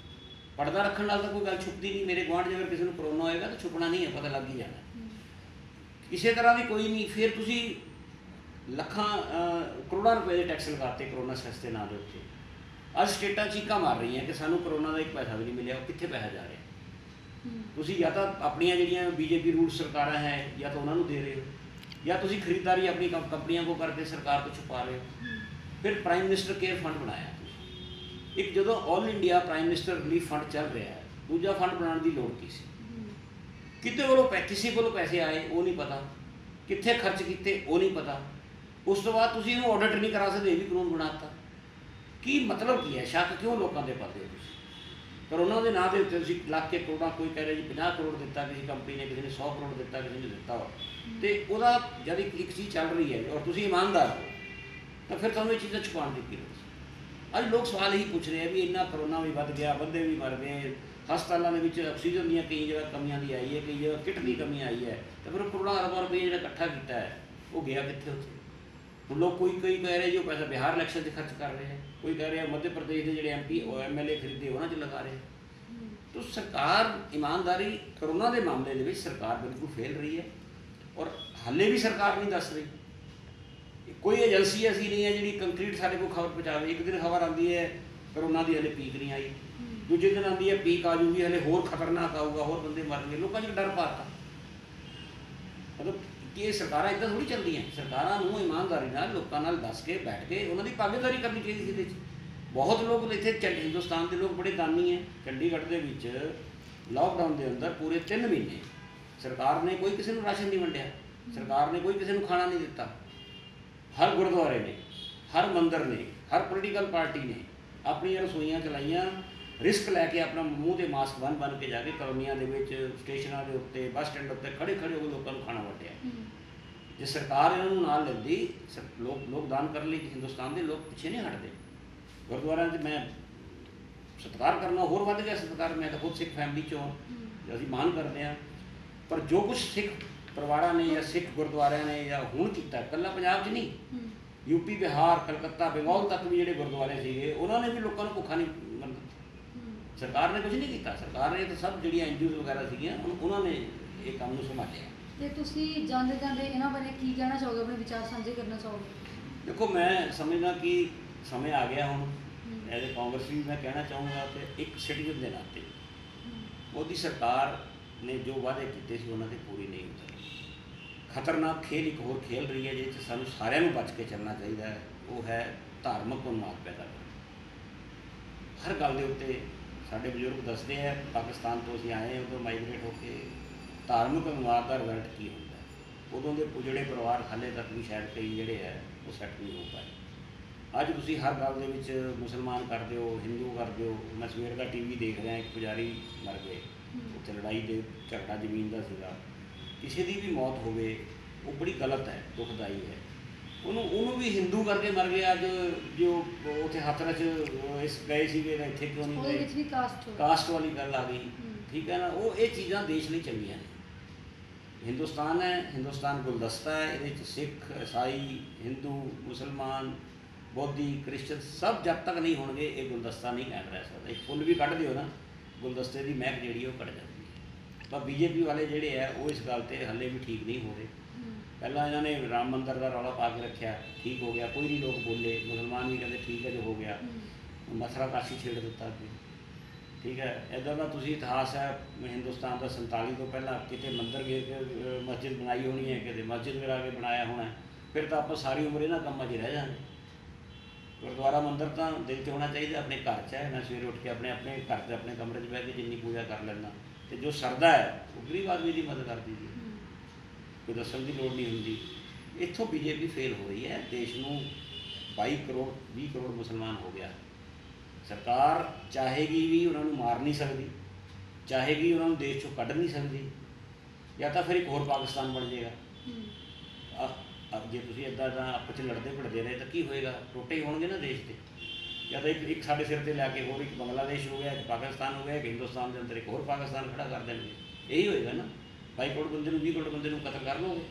ਪਰਦਾ ਰੱਖਣ ਨਾਲ ਤਾਂ ਕੋਈ ਗੱਲ ਛੁਪਦੀ ਨਹੀਂ। ਮੇਰੇ ਗੁਆਂਢ 'ਚ ਅਗਰ ਕਿਸੇ ਨੂੰ ਕਰੋਨਾ ਹੋਏਗਾ ਤਾਂ ਛੁਪਣਾ ਨਹੀਂ ਹੈ, ਪਤਾ ਲੱਗ ਹੀ ਜਾਣਾ। ਕਿਸੇ ਤਰ੍ਹਾਂ ਦੀ ਕੋਈ ਨਹੀਂ। ਫਿਰ ਤੁਸੀਂ ਲੱਖਾਂ ਕਰੋੜਾਂ ਰੁਪਏ ਦੇ ਟੈਕਸ ਲਗਾਤੇ ਕਰੋਨਾ ਸੈਸ ਦੇ ਨਾਂ ਦੇ ਉੱਤੇ। ਅੱਜ ਸਟੇਟਾਂ ਚੀਕਾਂ ਮਾਰ ਰਹੀਆਂ ਕਿ ਸਾਨੂੰ ਕਰੋਨਾ ਦਾ 1 ਪੈਸਾ ਵੀ ਨਹੀਂ ਮਿਲਿਆ। ਉਹ ਕਿੱਥੇ ਪੈਸਾ ਜਾ ਰਿਹਾ? ਤੁਸੀਂ ਜਾਂ ਤਾਂ ਆਪਣੀਆਂ ਜਿਹੜੀਆਂ BJP ਰੂਲ ਸਰਕਾਰਾਂ ਹੈ ਜਾਂ ਤਾਂ ਉਹਨਾਂ ਨੂੰ ਦੇ ਰਹੇ ਹੋ, ਜਾਂ ਤੁਸੀਂ ਖਰੀਦਦਾਰੀ ਆਪਣੀ ਕੰਪਨੀਆਂ ਕੋ ਕਰਕੇ ਸਰਕਾਰ ਤੋਂ ਛੁਪਾ ਰਹੇ ਹੋ। ਫਿਰ ਪ੍ਰਾਈਮ ਮਿਨਿਸਟਰ ਕੇਅਰ ਫੰਡ ਬਣਾਇਆ। ਇੱਕ ਜਦੋਂ all India prime minister relief fund ਚੱਲ ਰਿਹਾ ਹੈ, ਦੂਜਾ ਫੰਡ ਬਣਾਉਣ ਦੀ ਲੋੜ ਕੀ ਸੀ? ਕਿਤੇ ਵੱਲੋਂ ਕਿਸੇ ਕੋਲੋਂ ਪੈਸੇ ਆਏ ਉਹ ਨਹੀਂ ਪਤਾ, ਕਿੱਥੇ ਖਰਚ ਕੀਤੇ ਉਹ ਨਹੀਂ ਪਤਾ। ਉਸ ਤੋਂ ਬਾਅਦ ਤੁਸੀਂ ਇਹਨੂੰ ਆਡਿਟ ਨਹੀਂ ਕਰਾ ਸਕਦੇ, ਇਹ ਵੀ ਕਾਨੂੰਨ ਬਣਾ ਦਿੱਤਾ। ਕੀ ਮਤਲਬ ਕੀ ਹੈ? ਸ਼ੱਕ ਕਿਉਂ ਲੋਕਾਂ ਦੇ ਪਾਉਂਦੇ ਹੋ ਤੁਸੀਂ? ਕਰੋਨਾ ਦੇ ਨਾਂ ਦੇ ਉੱਤੇ ਤੁਸੀਂ ਲੱਖ ਕੇ ਕਰੋੜਾਂ, ਕੋਈ ਕਹਿ ਰਿਹਾ ਜੀ 50 ਕਰੋੜ ਦਿੱਤਾ ਕਿਸੇ ਕੰਪਨੀ ਨੇ, ਕਿਸੇ ਨੇ 100 ਕਰੋੜ ਦਿੱਤਾ, ਕਿਸੇ ਨੇ ਦਿੱਤਾ ਵਾ, ਅਤੇ ਉਹਦਾ ਜਦ ਇੱਕ ਚੀਜ਼ ਚੱਲ ਰਹੀ ਹੈ ਔਰ ਤੁਸੀਂ ਇਮਾਨਦਾਰ ਹੋ ਤਾਂ ਫਿਰ ਤੁਹਾਨੂੰ ਇਹ ਚੀਜ਼ਾਂ ਛੁਪਾਉਣ ਦੀ ਕੀ ਲੋੜ? ਅੱਜ ਲੋਕ ਸਵਾਲ ਇਹੀ ਪੁੱਛ ਰਹੇ ਆ ਵੀ ਇੰਨਾ ਕਰੋਨਾ ਵੀ ਵੱਧ ਗਿਆ, ਬੰਦੇ ਵੀ ਮਰ ਗਏ, ਹਸਪਤਾਲਾਂ ਦੇ ਵਿੱਚ ਆਕਸੀਜਨ ਦੀਆਂ ਕਈ ਜਗ੍ਹਾ ਕਮੀਆਂ ਦੀ ਆਈ ਹੈ, ਕਈ ਜਗ੍ਹਾ ਕਿੱਟ ਦੀ ਕਮੀ ਆਈ ਹੈ, ਤਾਂ ਫਿਰ ਕਰੋੜਾਂ ਅਰਬਾਂ ਰੁਪਏ ਜਿਹੜਾ ਇਕੱਠਾ ਕੀਤਾ ਹੈ ਉਹ ਗਿਆ ਕਿੱਥੇ ਉੱਥੇ? ਹੁਣ ਲੋਕ ਕਈ ਕਹਿ ਰਹੇ ਜੀ ਉਹ ਪੈਸਾ ਬਿਹਾਰ ਇਲੈਕਸ਼ਨ 'ਚ ਖਰਚ ਕਰ ਰਹੇ ਹੈ, ਕੋਈ ਕਹਿ ਰਿਹਾ ਮੱਧ ਪ੍ਰਦੇਸ਼ ਦੇ ਜਿਹੜੇ MP MLA ਖਰੀਦੇ ਉਹਨਾਂ 'ਚ ਲਗਾ ਰਹੇ। ਤਾਂ ਸਰਕਾਰ ਇਮਾਨਦਾਰੀ ਕਰੋਨਾ ਦੇ ਮਾਮਲੇ ਦੇ ਵਿੱਚ ਸਰਕਾਰ ਬਿਲਕੁਲ ਫੇਲ ਰਹੀ ਹੈ ਔਰ ਹਾਲੇ ਵੀ ਸਰਕਾਰ ਨਹੀਂ ਦੱਸ ਰਹੀ। ਕੋਈ ਏਜੰਸੀ ਐਸੀ ਨਹੀਂ ਹੈ ਜਿਹੜੀ ਕੰਕਰੀਟ ਸਾਡੇ ਕੋਲ ਖਬਰ ਪਹੁੰਚਾਵੇ। ਇੱਕ ਦਿਨ ਖਬਰ ਆਉਂਦੀ ਹੈ ਕਰੋਨਾ ਦੀ ਹਲੇ ਪੀਕ ਨਹੀਂ ਆਈ, ਦੂਜੇ ਦਿਨ ਆਉਂਦੀ ਹੈ ਪੀਕ ਆ ਜੂਗੀ, ਹਲੇ ਹੋਰ ਖਤਰਨਾਕ ਆਊਗਾ, ਹੋਰ ਬੰਦੇ ਮਰਨਗੇ। ਲੋਕਾਂ 'ਚ ਡਰ ਪਾਤਾ। ਮਤਲਬ ਕਿ ਇਹ ਸਰਕਾਰਾਂ ਇੱਦਾਂ ਥੋੜ੍ਹੀ ਚੱਲਦੀਆਂ। ਸਰਕਾਰਾਂ ਨੂੰ ਇਮਾਨਦਾਰੀ ਨਾਲ ਲੋਕਾਂ ਨਾਲ ਦੱਸ ਕੇ ਬੈਠ ਕੇ ਉਹਨਾਂ ਦੀ ਭਾਗੀਦਾਰੀ ਕਰਨੀ ਚਾਹੀਦੀ ਸੀ ਇਹਦੇ 'ਚ। ਬਹੁਤ ਲੋਕ ਇੱਥੇ ਹਿੰਦੁਸਤਾਨ ਦੇ ਲੋਕ ਬੜੇ ਦਾਨੀ ਹੈ। ਚੰਡੀਗੜ੍ਹ ਦੇ ਵਿੱਚ ਲਾਕਡਾਊਨ ਦੇ ਅੰਦਰ ਪੂਰੇ 3 ਮਹੀਨੇ ਸਰਕਾਰ ਨੇ ਕੋਈ ਕਿਸੇ ਨੂੰ ਰਾਸ਼ਨ ਨਹੀਂ ਵੰਡਿਆ, ਸਰਕਾਰ ਨੇ ਕੋਈ ਕਿਸੇ ਨੂੰ ਖਾਣਾ ਨਹੀਂ ਦਿੱਤਾ। ਹਰ ਗੁਰਦੁਆਰੇ ਨੇ हर मंदिर ने, हर पोलीटिकल पार्टी ने अपन रसोइयां चलाइया, रिस्क लैके अपना मूँह के मास्क बन के जाके कॉलोनियां दे विच, स्टेशनों के उत्ते, बस स्टैंड उत्ते खड़े खड़े हो लोगों को खाना वंडिया। जे सरकार इन्हों नाल लैंदी, लोग दान करने लिए हिंदुस्तान के लोग पिछे नहीं हटते। गुरुद्वारा मैं सत्कार करना होर वध गया सत्कार, मैं तो खुद सिख फैमिली चो हाँ, असीं मान करते हैं। पर जो कुछ सिख परिवार ने या सिख गुरुद्वारिया ने या हुण कीता, कल्ला पंजाब च नहीं, यूपी, बिहार, कलकत्ता, बंगाल तक भी जिहड़े गुरुद्वारे सीगे उन्होंने भी लोगों को भुखा नहीं मरना। सरकार ने कुछ नहीं किया, सरकार ने तो सब जिहड़ियां NGOs वगैरह सीगियां उन्होंने ये काम नूं संभालिया। ਤੇ ਤੁਸੀਂ ਜਾਂਦੇ ਜਾਂਦੇ ਇਹਨਾਂ ਬਾਰੇ ਕੀ ਕਹਿਣਾ ਚਾਹੋਗੇ, ਆਪਣੇ ਵਿਚਾਰ ਸਾਂਝੇ ਕਰਨਾ ਚਾਹੋਗੇ? देखो मैं समझदा कि समय आ गया हुण, एज ए कांग्रेस भी मैं कहना चाहूँगा कि एक सिटीजन के नाते मोदी सरकार ने जो वादे किए सी उन्होंने पूरी नहीं उतरी। खतरनाक खेल एक होर खेल रही है जिस सानू सारिਆਂ ਨੂੰ बच के चलना चाहिए, वो है धार्मिक उन्माद पैदा करना। हर गल के उत्ते साडे बजुर्ग दसते हैं, पाकिस्तान तो असीं आए उदों माइग्रेट होकर धार्मिक उन्माद का रिजल्ट की होंदा है। उदों के उजड़े परिवार हाले तक भी शायद कई जिहड़े है वो सैट नहीं हो पाए। अज तुसीं हर गल दे विच मुसलमान कर दिओ, हिंदू कर दिओ। मैं सवेर का TV देख रहा, एक पुजारी मर गए, उत्थे लड़ाई दे झगड़ा जमीन का सीगा। किसी की भी मौत होवे वो बड़ी गलत है, दुखदाई है। उन्होंने भी हिंदू करके मर गया। अज जो उत्थे हाथरस इस गए सीगे इत्थे क्यों नहीं गए, कास्ट वाली गल आ गई, ठीक है ना। वो ये चीज़ां देश लई चंगियां ने। हिंदुस्तान है, हिंदुस्तान गुलदस्ता है, ये सिख, ईसाई, हिंदू, मुसलमान, बौद्धी, क्रिश्चन सब जब तक नहीं होंगे ये गुलदस्ता नहीं कायम रह सकता। एक फुल भी कढ़ दिओ ना, गुलदस्ते की महक जी कढ़ जाती है। पर BJP वाले जोड़े है वो इस गल से हले भी ठीक नहीं हो रहे। पहला इन्होंने राम मंदिर का रौला पा के रखा, ठीक हो गया, कोई नहीं लोग बोले, मुसलमान भी कहते ठीक है जो हो गया। मथुरा काशी छेड़ दिता अगे, ठीक है। इधर का तुसी इतिहास है हिंदुस्तान का 47 तो पहला कितने मंदिर गे मस्जिद बनाई होनी है, कितने मस्जिद गिरा के बनाया होना है, फिर तो आप सारी उम्र इन्होंने कामों च रह जाएंगे। गुरुद्वारा मंदिर तो दिल च होना चाहिए, अपने घर च है। मैं सवेरे उठ के अपने अपने घर से अपने कमरे में बह के जिन्नी पूजा कर लेना, तो जो सरदा है वो गरीब आदमी की मदद कर दीजिए, कोई दसन की लोड़ नहीं होंगी। इत्थों BJP फेल हो रही है। देश में 22 करोड़ 20 करोड़ मुसलमान हो गया। सरकार चाहेगी भी उन्होंने मार नहीं सकती, चाहेगी उन्होंने देश चों कढ़ नहीं सकती, या तो फिर एक होर पाकिस्तान बन जाएगा। अब जे तुसीं इदां दा आपस में लड़ते भिड़ते रहे तो की होएगा, टोटे ही होणगे ना देश के। या तो एक साडे सिर ते लैके होर एक बांग्लादेश हो गया, एक पाकिस्तान हो गया, एक हिंदुस्तान के अंदर एक होर पाकिस्तान खड़ा कर देंगे। यही होएगा ना। 22 करोड़ बंदे 20 करोड़ बंदे कतल कर लोगे,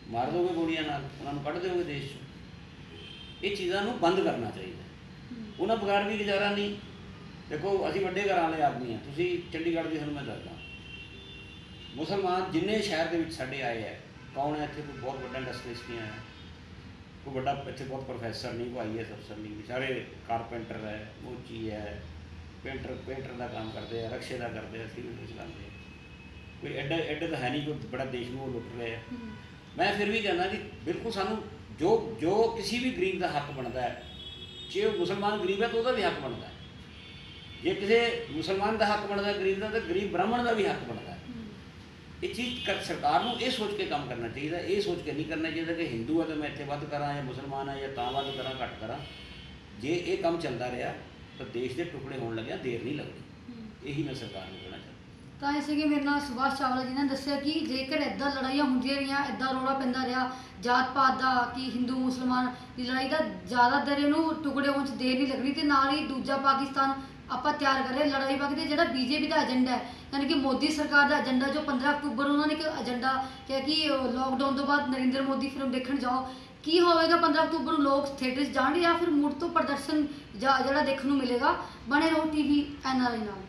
मार दोगे गोलियां नाल, उन्होंने कढ़ दोगे देश चों। ये चीज़ों बंद करना चाहिए। उन्होंने बगैर भी गुजारा नहीं। देखो असीं वड्डे घरां वाले आदमी हैं, तुसीं चंडीगढ़ की तुहानूं मैं दसदा, मुसलमान जिन्ने शहर के विच साडे आए है, कौन है इत्थे? कोई बहुत बड़ा इंडस्ट्रिस्ट नहीं आया, कोई बड़ा इत्थे बहुत प्रोफैसर नहीं, कोई IAS अफसर नहीं, सारे कारपेंटर है, मोची है, पेंटर का काम करते हैं, रक्शे का करते हैं, सिविल चलाते हैं। कोई एडे तो है नहीं कोई बड़ा देश में वो लुट रहे हैं। मैं फिर भी कहना कि बिल्कुल सानू जो किसी भी गरीब का हक बनता है, जे मुसलमान गरीब है तो वह भी हक बनता है, जे किसी मुसलमान का हक बनता है गरीब का, तो गरीब ब्राह्मण का भी हक बनता है। ये चीज़ सरकार को ये सोच के काम करना चाहिए, ये सोच के नहीं करना चाहिए कि हिंदू है तो मैं इतने वध करा या मुसलमान है या तां वध करा घट करा। जे ये काम चलता रहा तो देश के टुकड़े होने लगे देर नहीं लगनी। यही मैं सरकार को कहना चाहता। ਤਾਂ ਇਸੇ ਕਿ ਮੇਰੇ ਨਾਲ ਸੁਭਾਸ਼ ਚਾਵਲਾ ਜੀ ਨੇ ਦੱਸਿਆ ਕਿ ਜੇਕਰ ਇੱਦਾਂ ਲੜਾਈਆਂ ਹੁੰਦੀਆਂ ਰਹੀਆਂ, ਇੱਦਾਂ ਰੌਲਾ ਪੈਂਦਾ ਰਿਹਾ ਜਾਤ ਪਾਤ ਦਾ ਕਿ ਹਿੰਦੂ ਮੁਸਲਮਾਨ ਦੀ ਲੜਾਈ ਦਾ, ਜ਼ਿਆਦਾਤਰ ਇਹਨੂੰ ਟੁਕੜੇ ਹੋਣ 'ਚ ਦੇਰ ਨਹੀਂ ਲੱਗਣੀ। ਤੇ ਨਾਲ ਹੀ ਦੂਜਾ ਪਾਕਿਸਤਾਨ ਆਪਾਂ ਤਿਆਰ ਕਰ ਰਹੇ ਲੜਾਈ ਵਕਤ ਤੇ ਜਿਹੜਾ BJP ਦਾ ਏਜੰਡਾ ਹੈ, ਯਾਨੀ ਕਿ ਮੋਦੀ ਸਰਕਾਰ ਦਾ ਏਜੰਡਾ ਜੋ 15 ਅਕਤੂਬਰ ਉਹਨਾਂ ਨੇ ਇੱਕ ਏਜੰਡਾ ਕਿਹਾ ਕਿ ਲੋਕਡਾਊਨ ਤੋਂ ਬਾਅਦ ਨਰਿੰਦਰ ਮੋਦੀ ਫਿਲਮ ਦੇਖਣ ਜਾਓ। ਕੀ ਹੋਵੇਗਾ 15 ਅਕਤੂਬਰ ਨੂੰ ਲੋਕ ਥੀਏਟਰ 'ਚ ਜਾਣਗੇ ਜਾਂ ਫਿਰ ਮੁੜ ਤੋਂ ਪ੍ਰਦਰਸ਼ਨ ਜਿਹੜਾ ਦੇਖਣ ਨੂੰ ਮਿਲੇਗਾ? ਬਣੇ ਰਹੋ TV NRI ਨਾਲ।